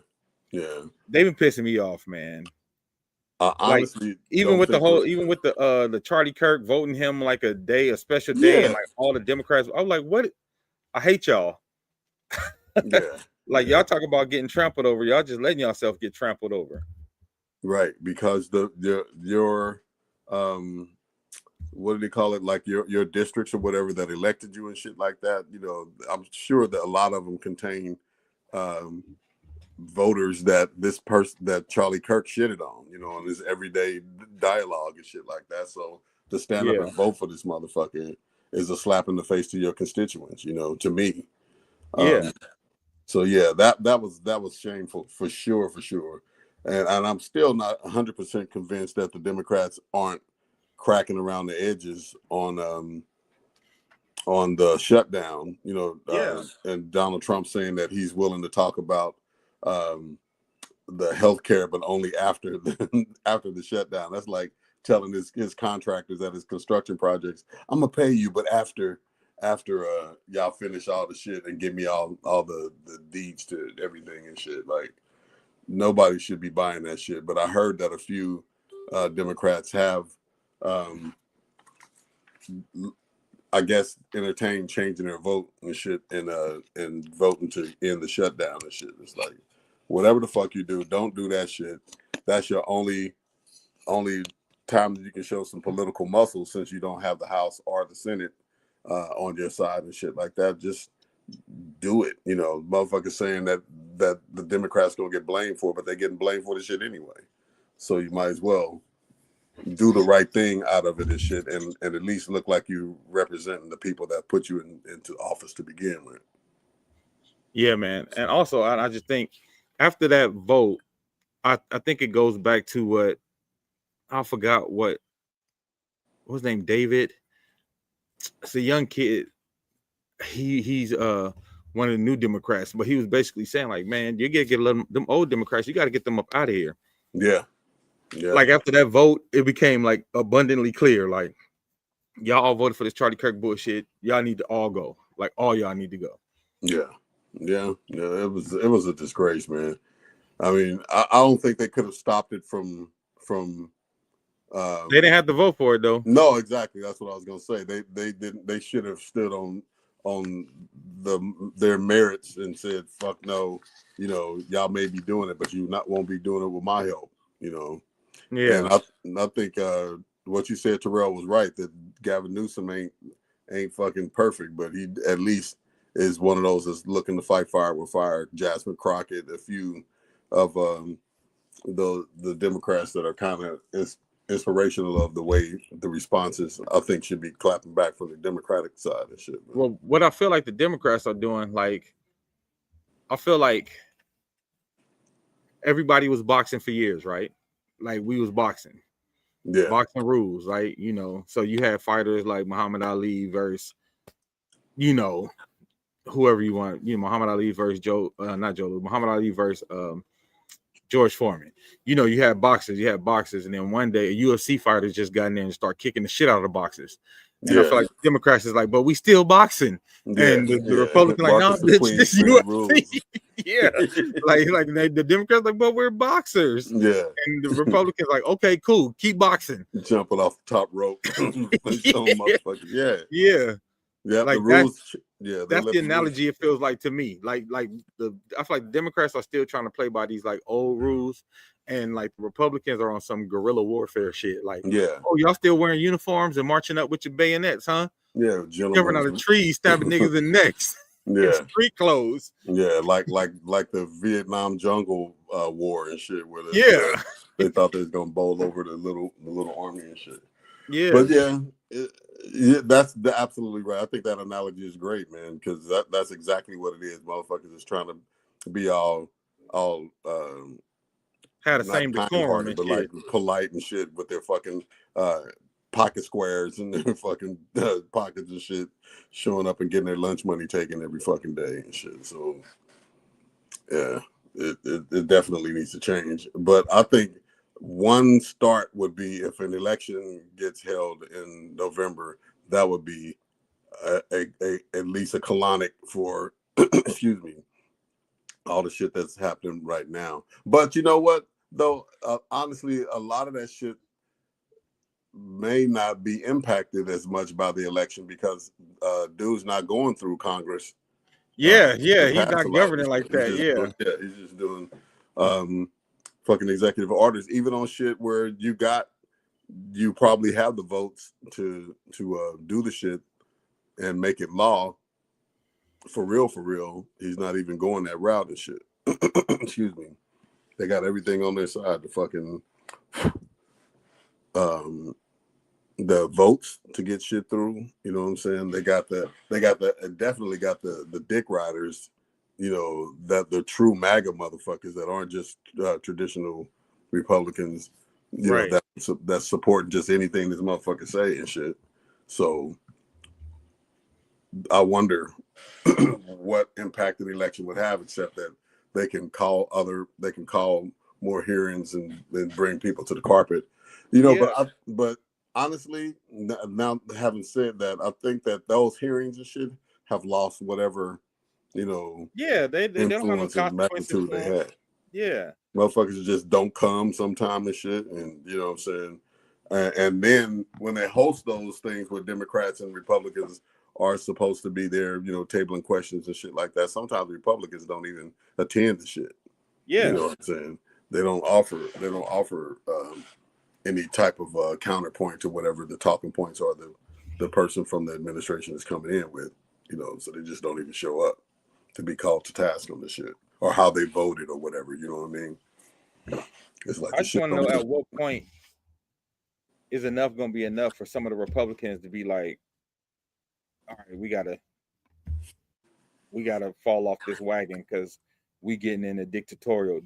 They've been pissing me off, man. Honestly, even with the Charlie Kirk voting him like a special day, and like all the Democrats, I was like, what? I hate y'all. Yeah. Y'all talk about getting trampled over. Y'all just letting yourself get trampled over. Right, because your what do they call it? Like your districts or whatever that elected you and shit like that. You know, I'm sure that a lot of them contain voters that that Charlie Kirk shitted on, you know, on his everyday dialogue and shit like that. So to stand up and vote for this motherfucker is a slap in the face to your constituents, you know, to me. So yeah, that was shameful for sure. And I'm still not 100% convinced that the Democrats aren't cracking around the edges on the shutdown, you know, and Donald Trump saying that he's willing to talk about the health care, but only after the shutdown. That's like telling his contractors at his construction projects, I'm gonna pay you, but after y'all finish all the shit and give me all the deeds to everything and shit. Like, nobody should be buying that shit. But I heard that a few Democrats have I guess entertained changing their vote and shit and voting to end the shutdown and shit. It's like, whatever the fuck you do, don't do that shit. That's your only time that you can show some political muscle, since you don't have the House or the Senate on your side and shit like that. Just do it. You know, motherfuckers saying that the Democrats gonna get blamed for it, but they're getting blamed for the shit anyway. So you might as well do the right thing out of it and shit, and at least look like you representing the people that put you into office to begin with. Yeah, man. And also, I just think after that vote, I think it goes back to what I forgot what was his name, David. It's a young kid. He's one of the new Democrats, but he was basically saying, like, man, you gotta get them old Democrats, you got to get them up out of here. Yeah. Like, after that vote, it became like abundantly clear, like, y'all all voted for this Charlie Kirk bullshit. Y'all need to all go. Like, all y'all need to go. Yeah. It was a disgrace, man. I mean, I don't think they could have stopped it from. They didn't have to vote for it though. No, exactly. That's what I was gonna say. They didn't. They should have stood on their merits and said, "Fuck no." You know, y'all may be doing it, but you won't be doing it with my help. You know. Yeah. And I think what you said, Terrell, was right. That Gavin Newsom ain't fucking perfect, but he at least is one of those that's looking to fight fire with fire. Jasmine Crockett, a few of the Democrats that are kind of inspirational of the way the responses, I think, should be clapping back from the Democratic side and shit. Man. Well, what I feel like the Democrats are doing, like, I feel like everybody was boxing for years, right? Like, we was boxing. Yeah. Boxing rules, right? You know, so you had fighters like Muhammad Ali versus, you know, whoever you want, you know, Muhammad Ali versus Muhammad Ali versus George Foreman. You know, you had boxers, and then one day a UFC fighter just got in there and start kicking the shit out of the boxers. And I feel like the Democrats is like, but we still boxing. And the Republicans like, no, bitch, this UFC. Yeah. like the Democrats like, but we're boxers. Yeah. And the Republicans like, okay, cool, keep boxing. Jumping off the top rope. Yeah. Yeah, like the rules. That's the analogy it feels like to me. I feel like the Democrats are still trying to play by these like old rules, and like the Republicans are on some guerrilla warfare shit. Like, oh, y'all still wearing uniforms and marching up with your bayonets, huh? Yeah, jumping out of trees, stabbing niggas in necks. Yeah, street clothes. Yeah, like the Vietnam jungle war and shit, where they thought they was gonna bowl over the little army and shit. Yeah, but that's absolutely right. I think that analogy is great, man, because that's exactly what it is. Motherfuckers is trying to be all had the same decorum, but like polite and shit with their fucking pocket squares and their fucking pockets and shit, showing up and getting their lunch money taken every fucking day and shit. So yeah, it definitely needs to change. But I think one start would be if an election gets held in November, that would be at least a colonic for excuse me, all the shit that's happening right now. But you know what though, honestly, a lot of that shit may not be impacted as much by the election because dude's not going through Congress Yeah, to he's pass a not lot of governing this like shit. that. Yeah. He's just doing fucking executive orders, even on shit where you probably have the votes to do the shit and make it law for real. He's not even going that route and shit. Excuse me. They got everything on their side to fucking the votes to get shit through. You know what I'm saying? They definitely got the dick riders, you know, that the true MAGA motherfuckers that aren't just traditional Republicans, you Right. know, that support just anything this motherfucker say and shit. So I wonder what impact the election would have, except that they can call more hearings and bring people to the carpet, you know. Yeah. But honestly, now having said that, I think that those hearings and shit have lost whatever, you know, Yeah, they don't have no influence and consequences magnitude for they them. had. Yeah. Motherfuckers just don't come sometime and shit, and you know what I'm saying. And then when they host those things where Democrats and Republicans are supposed to be there, you know, tabling questions and shit like that, sometimes Republicans don't even attend the shit. Yeah. You know what I'm saying? They don't offer any type of counterpoint to whatever the talking points are the person from the administration is coming in with. You know, so they just don't even show up to be called to task on the shit or how they voted or whatever. You know what I mean? It's like I the just shit want to don't know just. at what point is enough going to be enough for some of the Republicans to be like, all right, we gotta fall off this wagon because we getting into dictatorial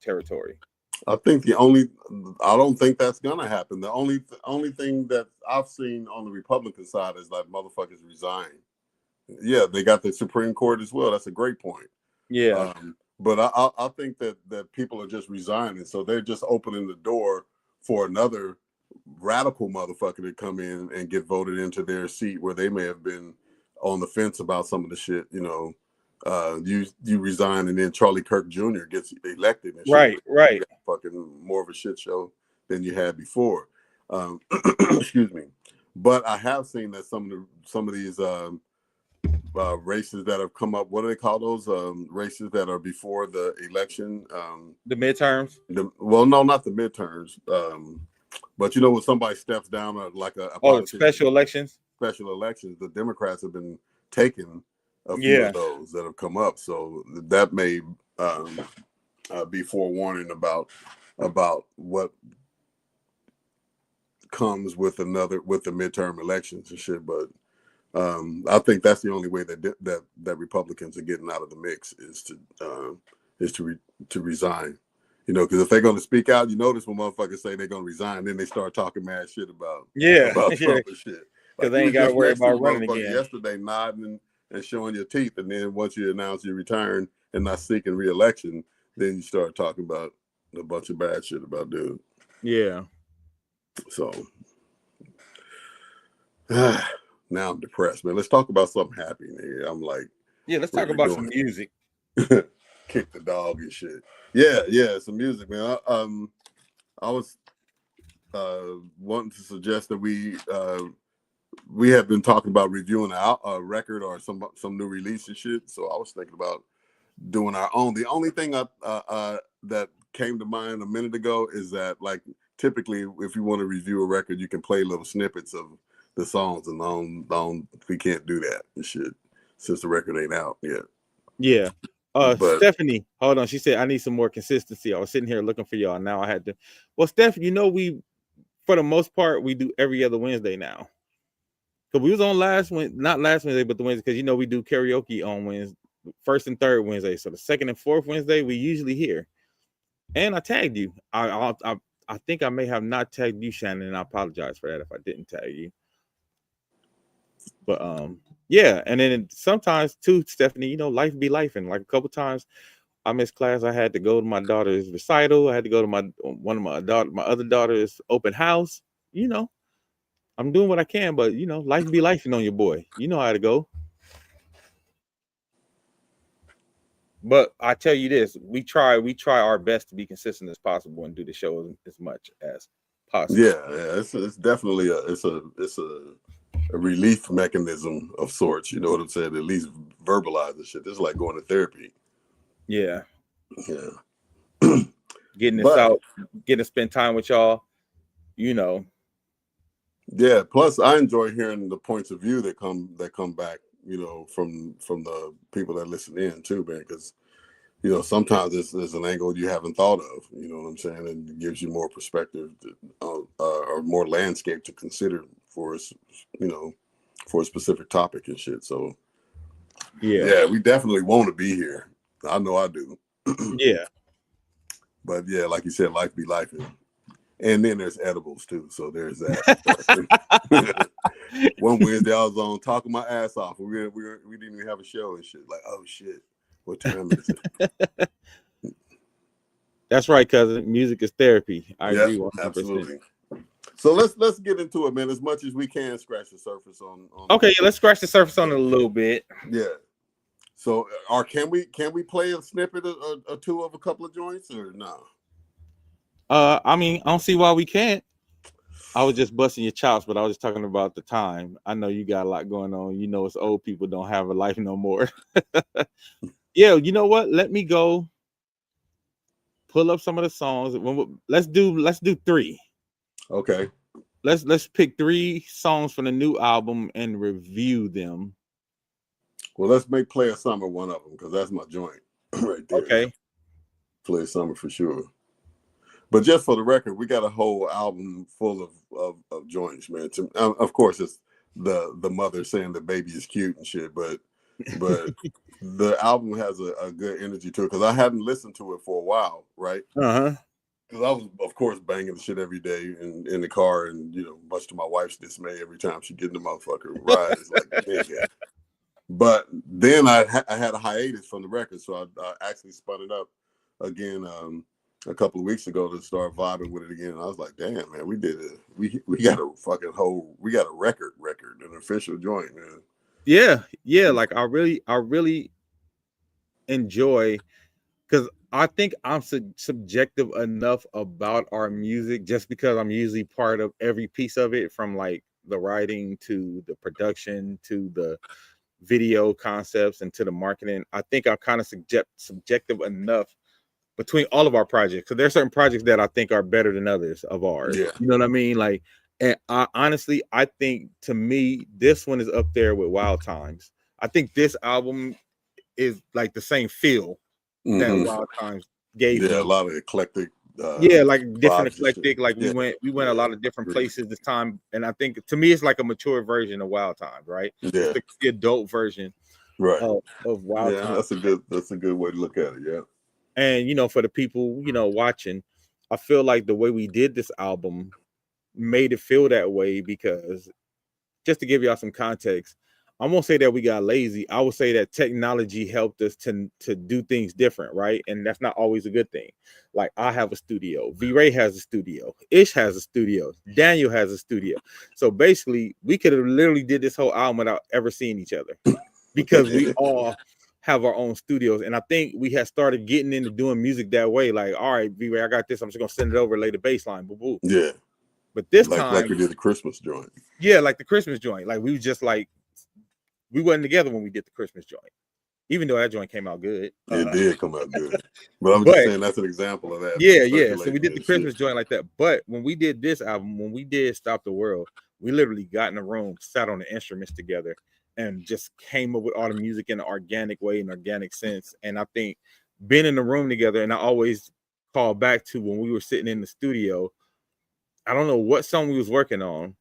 territory. I don't think that's gonna happen. The only thing that I've seen on the Republican side is like motherfuckers resign. Yeah, they got the Supreme Court as well. That's a great point. Yeah. But I think that people are just resigning, so they're just opening the door for another radical motherfucker to come in and get voted into their seat where they may have been on the fence about some of the shit. You know, you resign and then Charlie Kirk Jr. gets elected and shit. Right. You got fucking more of a shit show than you had before. Excuse me. But I have seen that some of these races that have come up. What do they call those races that are before the election? The midterms. Well, no, not the midterms. But you know, when somebody steps down like a Special elections. Special elections, the Democrats have been taking a few of those that have come up. So that may be forewarning about what comes with the midterm elections and shit. But I think that's the only way that Republicans are getting out of the mix is to resign. You know, because if they're going to speak out, you notice when motherfuckers say they're going to resign, then they start talking mad shit about Trump and shit. Because they ain't got to worry about running again. Yesterday, nodding and showing your teeth, and then once you announce your return and not seeking re-election, then you start talking about a bunch of bad shit about dude. Yeah. So now I'm depressed, man. Let's talk about something happy here. I'm like, let's talk about some music. Kick the dog and shit. Yeah, some music, man. I was wanting to suggest that we have been talking about reviewing a record or some new release and shit. So I was thinking about doing our own. The only thing that came to mind a minute ago is that, like, typically if you want to review a record, you can play little snippets of the songs, and we can't do that and shit since the record ain't out yet. Yeah. Stephanie, hold on. She said, I need some more consistency. I was sitting here looking for y'all. Now I had to. Well, Steph, you know, for the most part, we do every other Wednesday now. Because we was on not last Wednesday, but the Wednesday, because, you know, we do karaoke on Wednesday, first and third Wednesday. So the second and fourth Wednesday, we usually hear. And I tagged you. I think I may have not tagged you, Shannon, and I apologize for that if I didn't tag you. But Yeah, and then sometimes too, Stephanie, you know, life be life, and like a couple times I missed class. I had to go to my daughter's recital. I had to go to my other daughter's open house. You know, I'm doing what I can, but you know, life be life on your boy. You know how to go. But I tell you this, we try our best to be consistent as possible and do the show as much as possible. Yeah, it's definitely a relief mechanism of sorts. You know what I'm saying? At least verbalize the shit. This is like going to therapy. Yeah. Yeah. Getting this out, getting to spend time with y'all, you know. Yeah. Plus, I enjoy hearing the points of view that come back, you know, from the people that listen in too, man. Because you know, sometimes there's an angle you haven't thought of. You know what I'm saying? And it gives you more perspective or more landscape to consider for us, you know, for a specific topic and shit. So yeah, we definitely want to be here. I know I do. Yeah. But yeah, like you said, life be life. And then there's edibles too. So there's that. One Wednesday I was on talking my ass off. We didn't even have a show and shit. Like, oh shit, what time is it? That's right, cousin. Music is therapy. I agree 100%. Absolutely. So let's get into it, man. As much as we can, scratch the surface on okay, let's scratch the surface on it a little bit. Yeah. So, can we play a snippet or two of a couple of joints or no? I mean, I don't see why we can't. I was just busting your chops, but I was just talking about the time. I know you got a lot going on. You know, it's old people don't have a life no more. Yeah, you know what? Let me go pull up some of the songs. Let's do 3. Okay. Let's pick 3 songs from the new album and review them. Well, let's make Play a Summer one of them because that's my joint right there. Okay. Play a Summer for sure. But just for the record, we got a whole album full of joints, man. Of course, it's the mother saying the baby is cute and shit, but the album has a good energy to it because I hadn't listened to it for a while, right? Uh-huh. Because I was, of course, banging the shit every day in the car, and you know, much to my wife's dismay, every time she get in the motherfucker ride, it's like, nigga. But then I had a hiatus from the record, so I actually spun it up again a couple of weeks ago to start vibing with it again. And I was like, damn, man, we did it. We got a fucking we got a record, an official joint, man. Yeah. Like I really enjoy, because I think I'm subjective enough about our music just because I'm usually part of every piece of it, from like the writing to the production to the video concepts and to the marketing. I think I'm kind of subjective enough between all of our projects, because there's certain projects that I think are better than others of ours. Yeah. You know what I mean? Like, and honestly, I think to me, this one is up there with Wild Times. I think this album is like the same feel that Wild Times gave me. Yeah, a lot of eclectic. Like different eclectic. Like we went a lot of different places this time, and I think to me it's like a mature version of Wild Times, right? Yeah, it's the adult version, right, of Wild Times. That's a good way to look at it. Yeah, and you know, for the people watching, I feel like the way we did this album made it feel that way because, just to give y'all some context, I won't say that we got lazy. I would say that technology helped us to do things different, right? And that's not always a good thing. Like, I have a studio, V-Ray has a studio, Ish has a studio, Daniel has a studio. So basically, we could have literally did this whole album without ever seeing each other because we all have our own studios. And I think we had started getting into doing music that way. Like, all right, V-Ray, I got this. I'm just gonna send it over, lay the bass line, boo boo. Yeah. But this time, like we did the Christmas joint. Yeah, like the Christmas joint. Like we was just like, we wasn't together when we did the Christmas joint, even though that joint came out good. It did come out good. But I'm just saying that's an example of that. Yeah. So we did the Christmas joint like that. But when we did this album, when we did Stop the World, we literally got in a room, sat on the instruments together, and just came up with all the music in an organic way, in an organic sense. And I think being in the room together, and I always call back to when we were sitting in the studio, I don't know what song we was working on,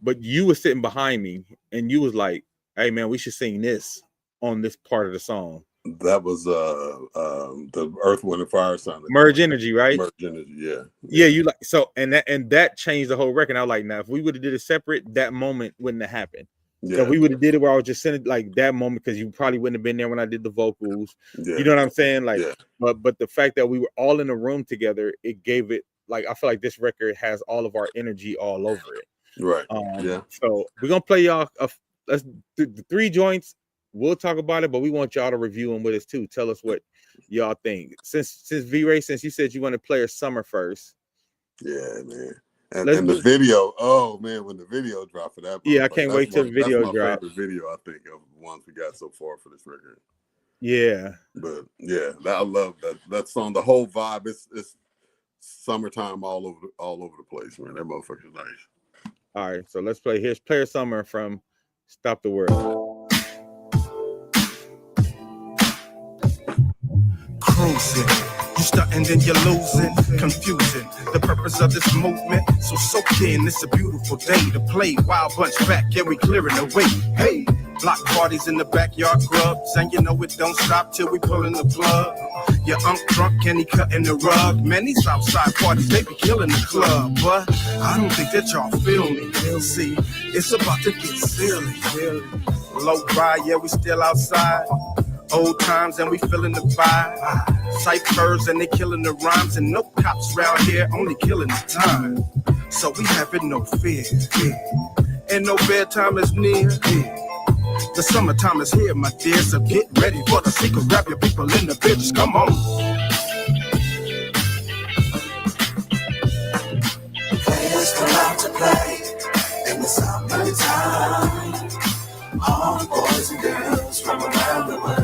but you were sitting behind me and you was like, hey man, we should sing this on this part of the song. That was the Earth, Wind and Fire sound. Merge Energy, right? Merge Energy, yeah. Yeah, you like, so and that changed the whole record. I was like, now if we would have did it separate, that moment wouldn't have happened. Yeah. So we would have did it where I was just sending like that moment because you probably wouldn't have been there when I did the vocals. Yeah. You know what I'm saying? Like, Yeah. but the fact that we were all in a room together, it gave it like I feel like this record has all of our energy all over it. Right. So we're gonna play y'all. Let's do the 3 joints. We'll talk about it, but we want y'all to review them with us too. Tell us what y'all think. Since V-Ray, since you said you want to play a Summer first. Yeah, man. And the video, oh man, when the video dropped for that, I can't wait till the video that's my drop. favorite video, I think, of the ones we got so far for this record. Yeah, but yeah, I love that song. The whole vibe, it's summertime all over the place, man. That motherfucker's nice. All right, so let's play. Here's "Play a Summer" from Stop the World. Cruising. You starting, then you're losing, confusing the purpose of this movement. So soak in, it's a beautiful day to play. Wild bunch back, yeah, we clearing the way. Hey, block parties in the backyard clubs, and you know it don't stop till we pullin' the plug. Your drunk and he cutting the rug. Man, these outside parties, they be killing the club, but I don't think that y'all feel me. See, it's about to get silly. Low ride, yeah, we still outside. Old times and we feeling the vibe. Ciphers and they killing the rhymes. And no cops around here, only killing the time. So we having no fear. And no bedtime is near. The summertime is here, my dear. So get ready for the secret. Grab your people in the bitches. Come on. Players come out to play in the summertime. All the boys and girls from around the world.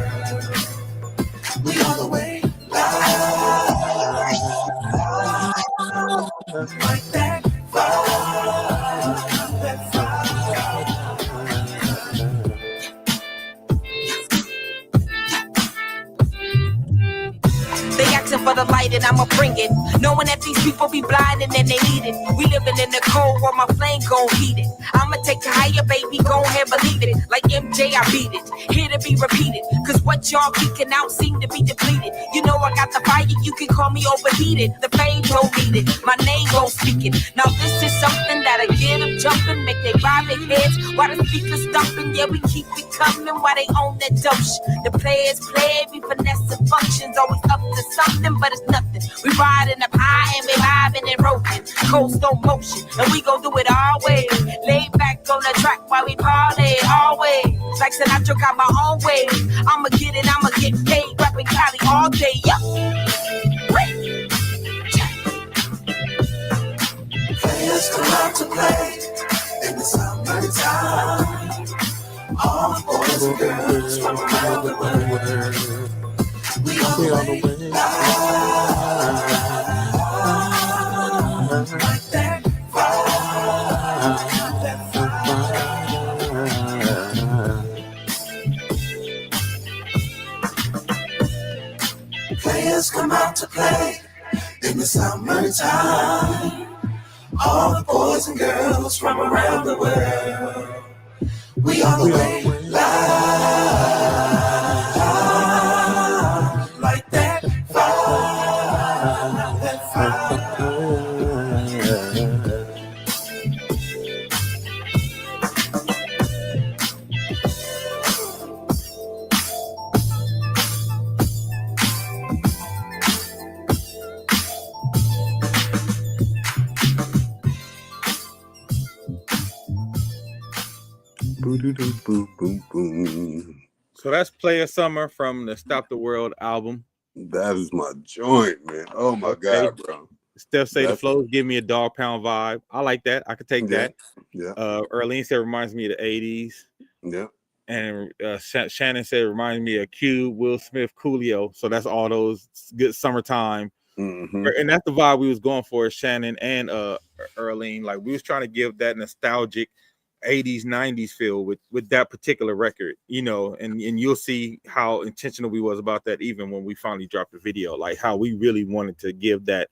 We all the way live. Like that vibe, that vibe. They asking for the light and I'ma bring it. Knowing that these people be blind and then they need it. We living in the cold where my flame gon' heat it. I'ma take you higher, baby, go ahead, believe it. Like MJ, I beat it. Here to be repeated. Cause what y'all geeking out seem to be depleted. You know I got the fire, you can call me overheated. The fame don't need it, my name gon' speak it. Now this is something that'll get them jumping, make they bob their heads while the speakers thumping. Yeah, we keep it coming while they own that dope shit. The players play, we finessing functions, always up to something, but it's nothing. We riding up high and we vibing and roping. Cold slow motion, and we gon' do it all way. Laid back on the track while we parlay always. Like Sinatra got my own way. I'ma get paid, rapping Cali all day. Yup. Players come out to play in the summertime. All the boys and girls from around the world. We all the way live. Like that vibe, that vibe. Players come out to play in the summertime. All the boys and girls from around the world. We all the way live. Like that vibe, that vibe. Boom, boom, boom. So that's "Play a Summer" from the Stop the World album. That is my joint, man. Oh my God, bro. Steph say the flows give me a Dog Pound vibe. I like that. I could take that. Yeah. Erlene said it reminds me of the 80s. Yeah. And Shannon said it reminds me of Cube, Will Smith, Coolio. So that's all those good summertime. Mm-hmm. And that's the vibe we was going for, Shannon and Erlene. Like we was trying to give that nostalgic 80s, 90s feel with that particular record, you know, and you'll see how intentional we was about that even when we finally dropped the video, like how we really wanted to give that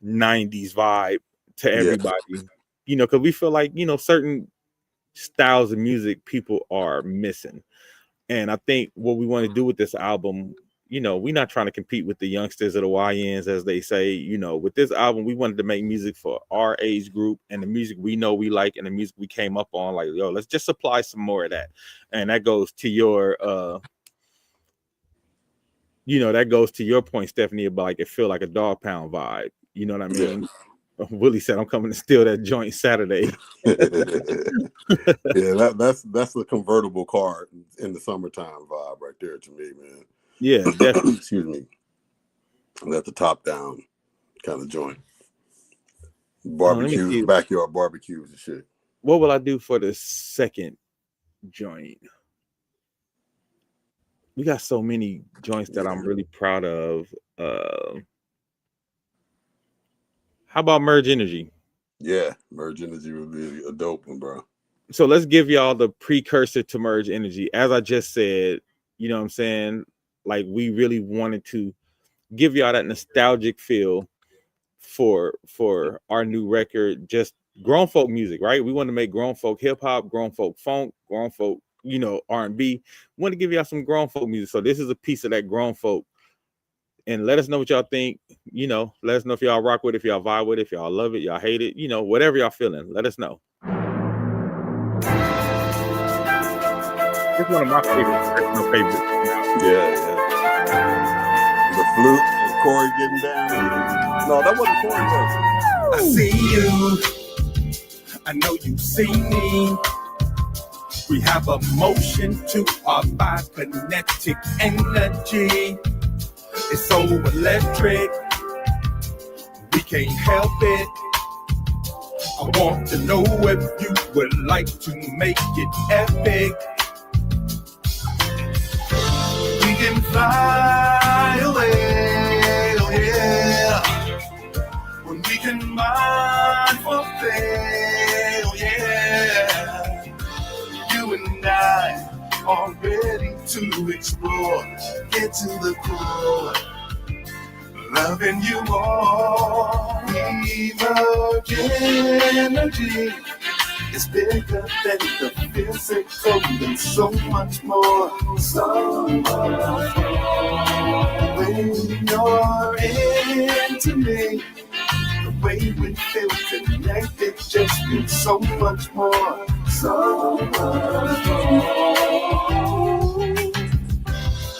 90s vibe to everybody, you know, because we feel like, you know, certain styles of music people are missing. And I think what we want to do with this album you know, we're not trying to compete with the youngsters or the YNs, as they say. You know, with this album, we wanted to make music for our age group and the music we know we like and the music we came up on. Like, yo, let's just supply some more of that. And that goes to your you know, that goes to your point, Stephanie, about like it feel like a Dog Pound vibe. You know what I mean? Yeah. Willie said, "I'm coming to steal that joint Saturday." Yeah, that's the convertible car in the summertime vibe right there to me, man. Yeah, definitely. Excuse me. That's the top down kind of joint. Barbecues, backyard barbecues and shit. What will I do for the second joint? We got so many joints that I'm really proud of. How about Merge Energy? Yeah, Merge Energy would be a dope one, bro. So let's give y'all the precursor to Merge Energy. As I just said, you know what I'm saying? Like, we really wanted to give y'all that nostalgic feel for our new record, just grown folk music, right? We want to make grown folk hip hop, grown folk funk, grown folk, you know, R&B. We want to give y'all some grown folk music. So this is a piece of that grown folk. And let us know what y'all think. You know, let us know if y'all rock with it, if y'all vibe with it, if y'all love it, y'all hate it, you know, whatever y'all feeling, let us know. It's one of my favorites. Personal favorites. Yeah. The flute and Corey getting down. No, that wasn't Corey, was it? I see you. I know you see me. We have a motion to our kinetic energy. It's so electric, we can't help it. I want to know if you would like to make it epic. We can fly away, oh yeah. When we combine for fail, oh yeah. You and I are ready to explore, get to the core, loving you more. Emerge energy is bigger than the physical and so much more, so much more. When you're into me, the way we feel connected just means so much more, so much more.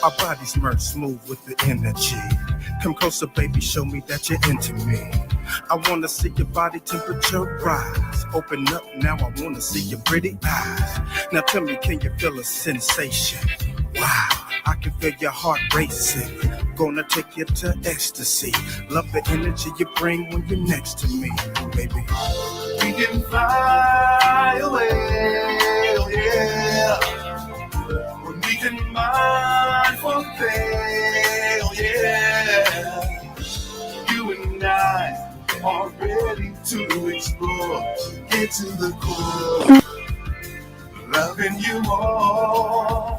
Our bodies merge smooth with the energy. Come closer, baby, show me that you're into me. I wanna see your body temperature rise. Open up now, I wanna see your pretty eyes. Now tell me, can you feel a sensation? Wow, I can feel your heart racing. Gonna take you to ecstasy. Love the energy you bring when you're next to me, baby. We can fly away, oh yeah. When we combine for fail, yeah. You and I are ready to explore, get to the core, loving you more.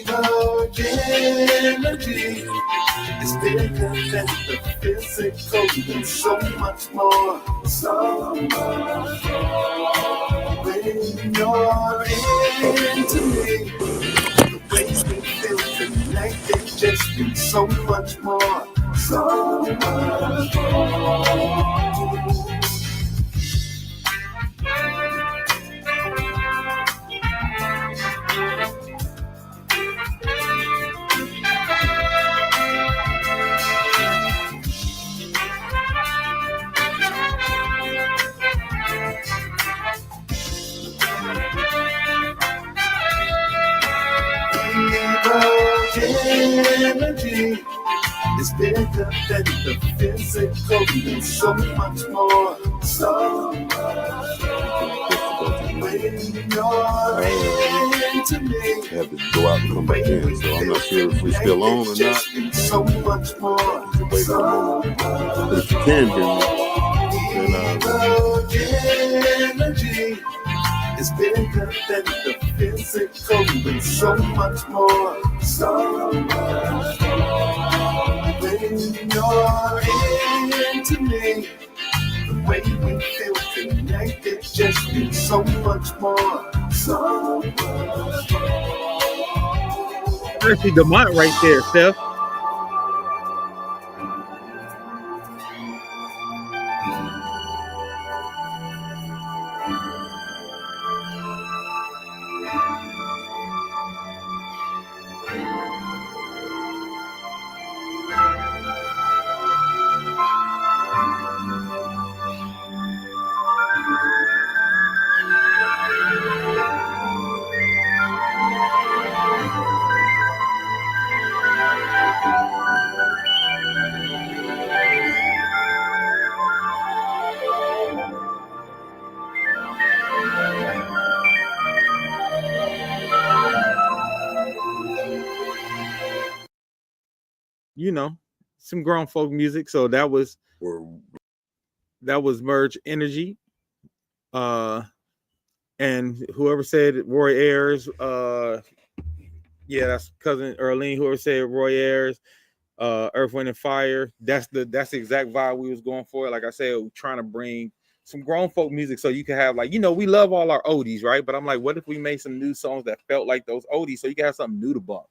Emerge energy is bigger than the physical and so much more, so much more. When you're into me, the way we feel connected just means so much more, so much more. Energy is bigger than the physical and so much more, so much more. When you're into me, I have to go out and come back in, so I'm not sure if we're still on or not. So much more, so much more. But if you can hear me, then energy is bigger than the physical and so much more, so much more. When you're into me, the way we feel connected just means so much more, so much more. Mercy Demont right there, Steph. you know, some grown folk music. So that was Merge Energy. And whoever said Roy Ayers, yeah, that's cousin Earlene. Whoever said Roy Ayers, Earth, Wind, and Fire. That's the exact vibe we was going for. Like I said, we're trying to bring some grown folk music so you can have, like, you know, we love all our oldies, right? But I'm like, what if we made some new songs that felt like those oldies so you can have something new to bump?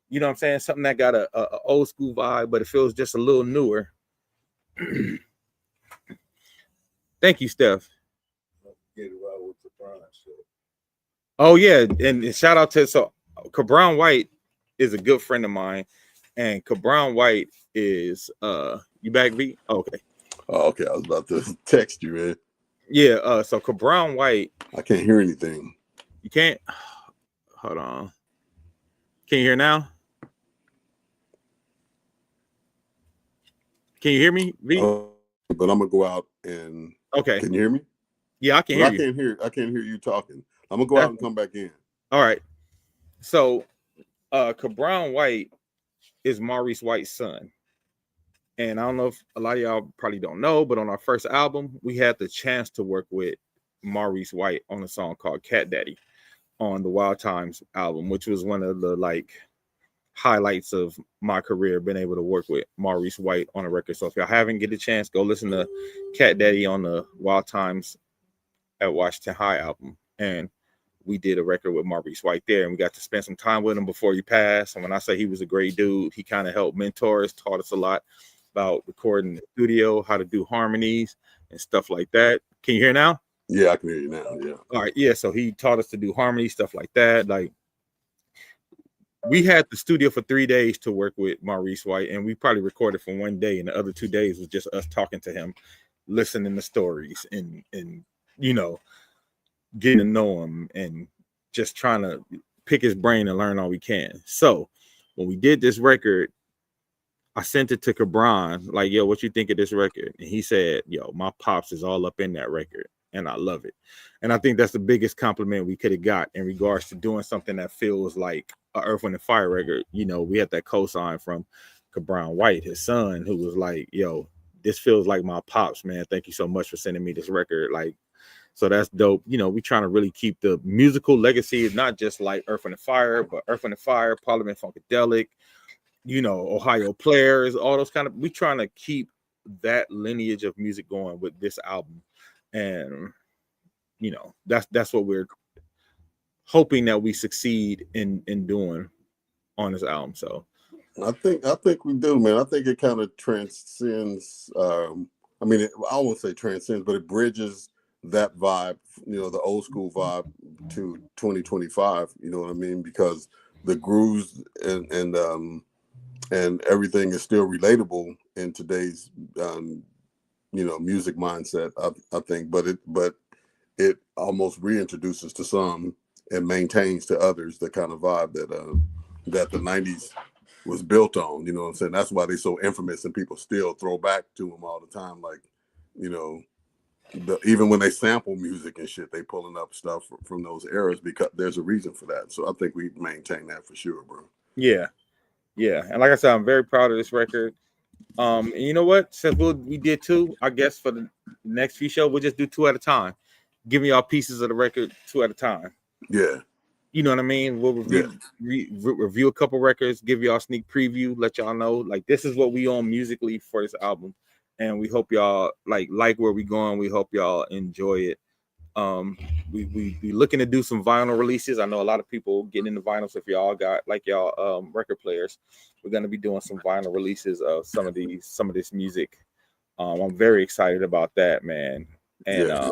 You know what I'm saying? Something that got a old school vibe, but it feels just a little newer. Thank you, Steph. Oh yeah, and shout out to Cabron White is a good friend of mine, and Cabron White is you back, V? Oh, okay. Oh, okay. I was about to text you, man. Yeah, so Cabron White. I can't hear anything. You can't? Hold on. Can you hear now? Can you hear me, V? But I'm gonna go out and okay. Can you hear me? Yeah, I can hear you. I can't hear you talking. I'm gonna go out and come back in. All right. So Cabron White is Maurice White's son. And I don't know if a lot of y'all probably don't know, but on our first album, we had the chance to work with Maurice White on a song called Cat Daddy on the Wild Times album, which was one of the like highlights of my career, being able to work with Maurice White on a record. So if y'all haven't get a chance, go listen to Cat Daddy on the Wild Times at Washington High album. And we did a record with Maurice White there, and we got to spend some time with him before he passed. And when I say he was a great dude, he kind of helped mentor us, taught us a lot about recording in the studio, how to do harmonies and stuff like that. Can you hear now? Yeah, I can hear you now. Yeah. All right. Yeah. So he taught us to do harmony, stuff like that. Like, we had the studio for 3 days to work with Maurice White, and we probably recorded for 1 day, and the other 2 days was just us talking to him, listening to stories, and you know, getting to know him and just trying to pick his brain and learn all we can. So when we did this record, I sent it to Cabron, like, yo, what you think of this record? And he said, yo, my pops is all up in that record, and I love it. And I think that's the biggest compliment we could have got in regards to doing something that feels like a Earth, Wind, and Fire record. You know, we had that cosign from Cabron White, his son, who was like, yo, this feels like my pops, man. Thank you so much for sending me this record. Like, so that's dope. You know, we trying to really keep the musical legacy, not just like Earth, Wind, and Fire, but Earth, Wind, and Fire, Parliament Funkadelic, you know, Ohio Players, all those kind of, we trying to keep that lineage of music going with this album. And, you know, that's what we're hoping that we succeed in doing on this album. So I think we do, man. I think it kind of transcends, I mean, I won't say transcends, but it bridges that vibe, you know, the old school vibe to 2025, you know what I mean? Because the grooves and everything is still relatable in today's you know, music mindset, I think, but it almost reintroduces to some and maintains to others the kind of vibe that the 90s was built on, you know what I'm saying? That's why they're so infamous, and people still throw back to them all the time. Like, you know, even when they sample music and shit, they pulling up stuff from those eras because there's a reason for that. So I think we maintain that for sure, bro. Yeah. And like I said, I'm very proud of this record. And you know what? Since we did two, I guess for the next few shows, we'll just do two at a time, giving y'all pieces of the record two at a time. Yeah. You know what I mean? We'll review a couple records, give y'all a sneak preview, let y'all know, like, this is what we on musically for this album. And we hope y'all like where we going. We hope y'all enjoy it. We looking to do some vinyl releases. I know a lot of people getting into vinyl. So if y'all got like y'all record players, we're gonna be doing some vinyl releases of some of this music. I'm very excited about that, man. And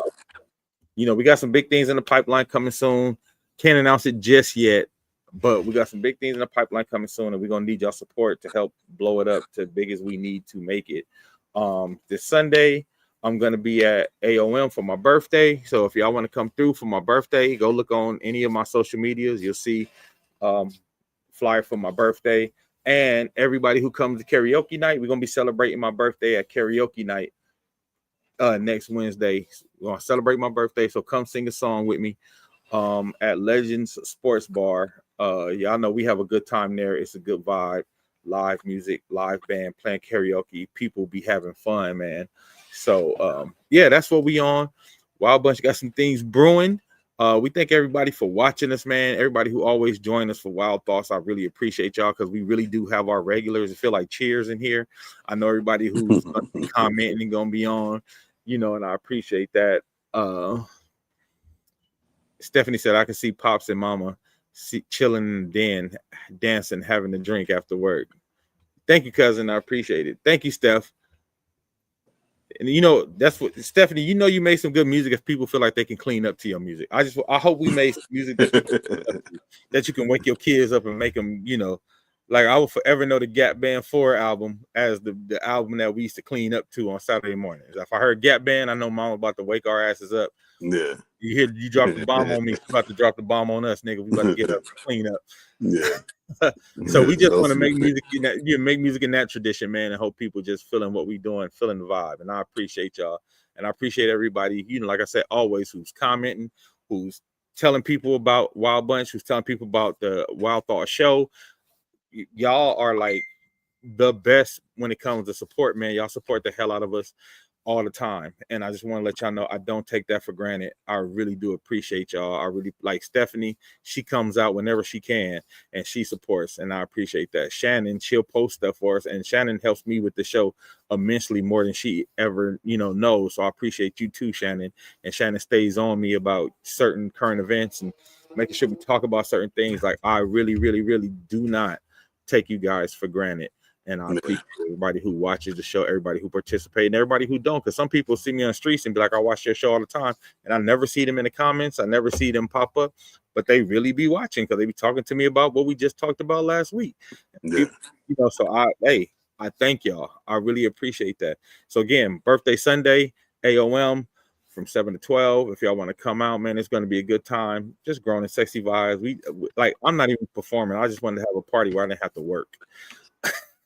you know, we got some big things in the pipeline coming soon. Can't announce it just yet, but we got some big things in the pipeline coming soon, and we're gonna need y'all support to help blow it up to as big as we need to make it. This Sunday, I'm going to be at AOM for my birthday. So if y'all want to come through for my birthday, go look on any of my social medias. You'll see flyer for my birthday. And everybody who comes to karaoke night, we're going to be celebrating my birthday at karaoke night next Wednesday. We're going to celebrate my birthday. So come sing a song with me at Legends Sports Bar. Y'all know we have a good time there. It's a good vibe. live music, live band, playing karaoke. People be having fun, man. So yeah, that's what we on. Wild Bunch got some things brewing. We thank everybody for watching us, man. Everybody who always join us for Wild Thoughts, I really appreciate y'all because we really do have our regulars. I feel like cheers in here. I know everybody who's gonna be commenting and gonna be on, you know, and I appreciate that. Stephanie said I can see Pops and Mama chilling in the den, dancing, having a drink after work. Thank you, cousin. I appreciate it. Thank you, Steph. And you know, that's what Stephanie, you know, you made some good music if people feel like they can clean up to your music. I hope we made some music that you can wake your kids up and make them, you know, like I will forever know the Gap Band 4 album as the album that we used to clean up to on Saturday mornings. If I heard Gap Band, I know Mama about to wake our asses up. Yeah. You drop the bomb on me, you about to drop the bomb on us, nigga. We about to get up and clean up. Yeah. So we just want to make music in that, make music in that tradition, man, and hope people just feeling what we doing, feeling the vibe. And I appreciate y'all, and I appreciate everybody. You know, like I said, always who's commenting, who's telling people about Wild Bunch, who's telling people about the Wild Thought show. Y'all are like the best when it comes to support, man. Y'all support the hell out of us all the time, and I just want to let y'all know I don't take that for granted. I really do appreciate y'all. I really like Stephanie. She comes out whenever she can and she supports, and I appreciate that. Shannon, she'll post stuff for us, and Shannon helps me with the show immensely more than she ever, you know, knows. So I appreciate you too, Shannon. And Shannon stays on me about certain current events and making sure we talk about certain things. Like I really, really, really do not take you guys for granted. And I appreciate everybody who watches the show, everybody who participates, and everybody who don't. Because some people see me on the streets and be like, I watch your show all the time. And I never see them in the comments. I never see them pop up. But they really be watching because they be talking to me about what we just talked about last week. Yeah. You know, so I thank y'all. I really appreciate that. So again, birthday Sunday, AOM from 7 to 12. If y'all want to come out, man, it's going to be a good time. Just grown and sexy vibes. We like, I'm not even performing. I just wanted to have a party where I didn't have to work.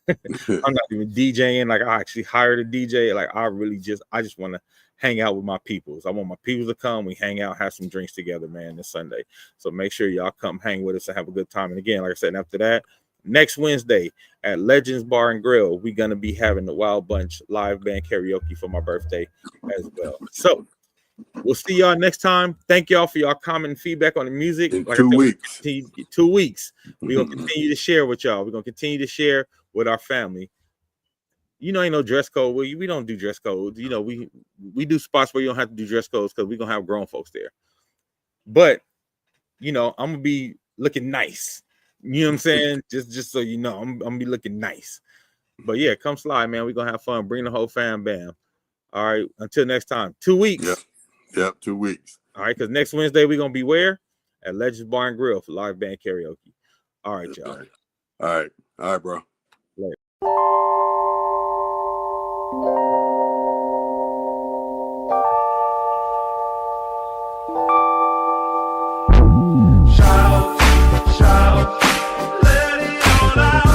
I'm not even DJing. Like I actually hired a DJ. Like I just want to hang out with my peoples. I want my peoples to come. We hang out, have some drinks together, man, this Sunday. So make sure y'all come hang with us and have a good time. And again, like I said, after that, next Wednesday at Legends Bar and Grill, we're gonna be having the Wild Bunch live band karaoke for my birthday as well. So we'll see y'all next time. Thank y'all for y'all comment and feedback on the music. In 2 weeks. 2 weeks. We're gonna continue to share with y'all. We're gonna continue to share with our family. You know, ain't no dress code. We don't do dress codes. You know, we do spots where you don't have to do dress codes because we're gonna have grown folks there. But you know, I'm gonna be looking nice. You know what I'm saying? Just so you know, I'm gonna be looking nice. But yeah, come slide, man. We're gonna have fun. Bring the whole fam bam. All right. Until next time. 2 weeks. Yep. 2 weeks. All right, because next Wednesday we're gonna be where? At Legends Bar and Grill for live band karaoke. All right, y'all. All right, bro. Later. Shout, let it all out.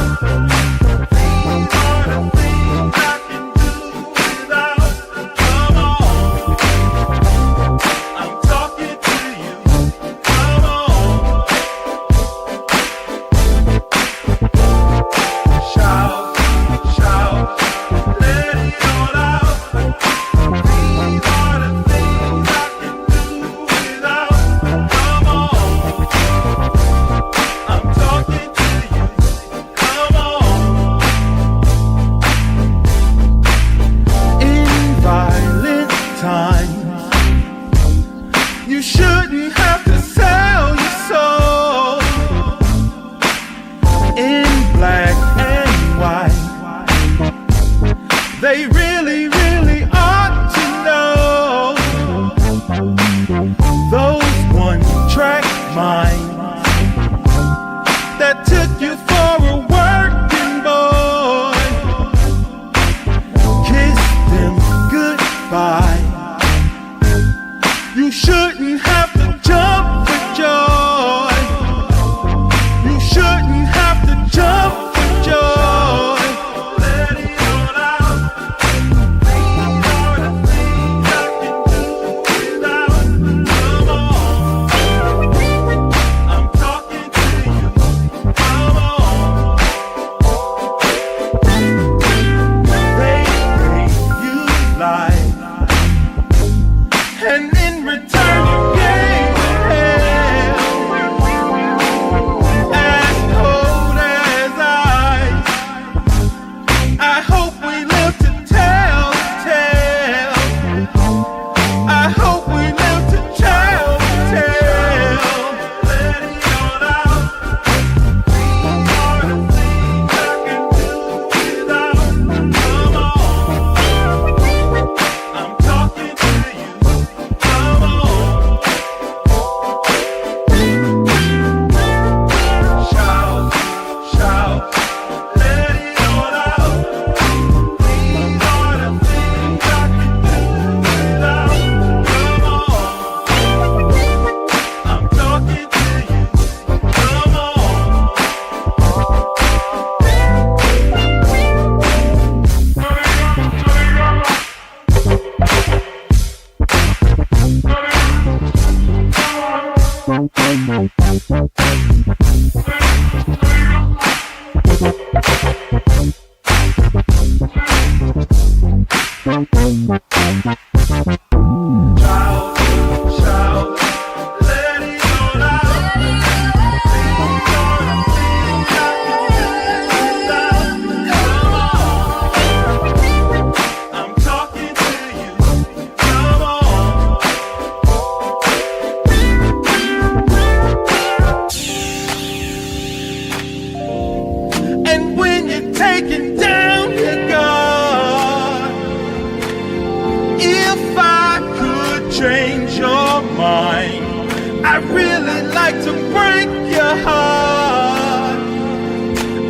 Change your mind. I really like to break your heart.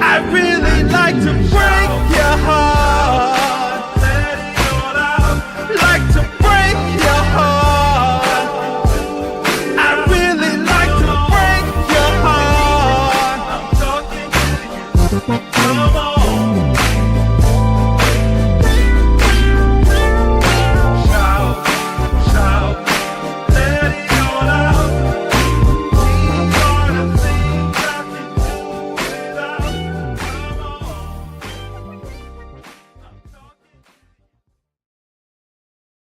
I really like to break your heart.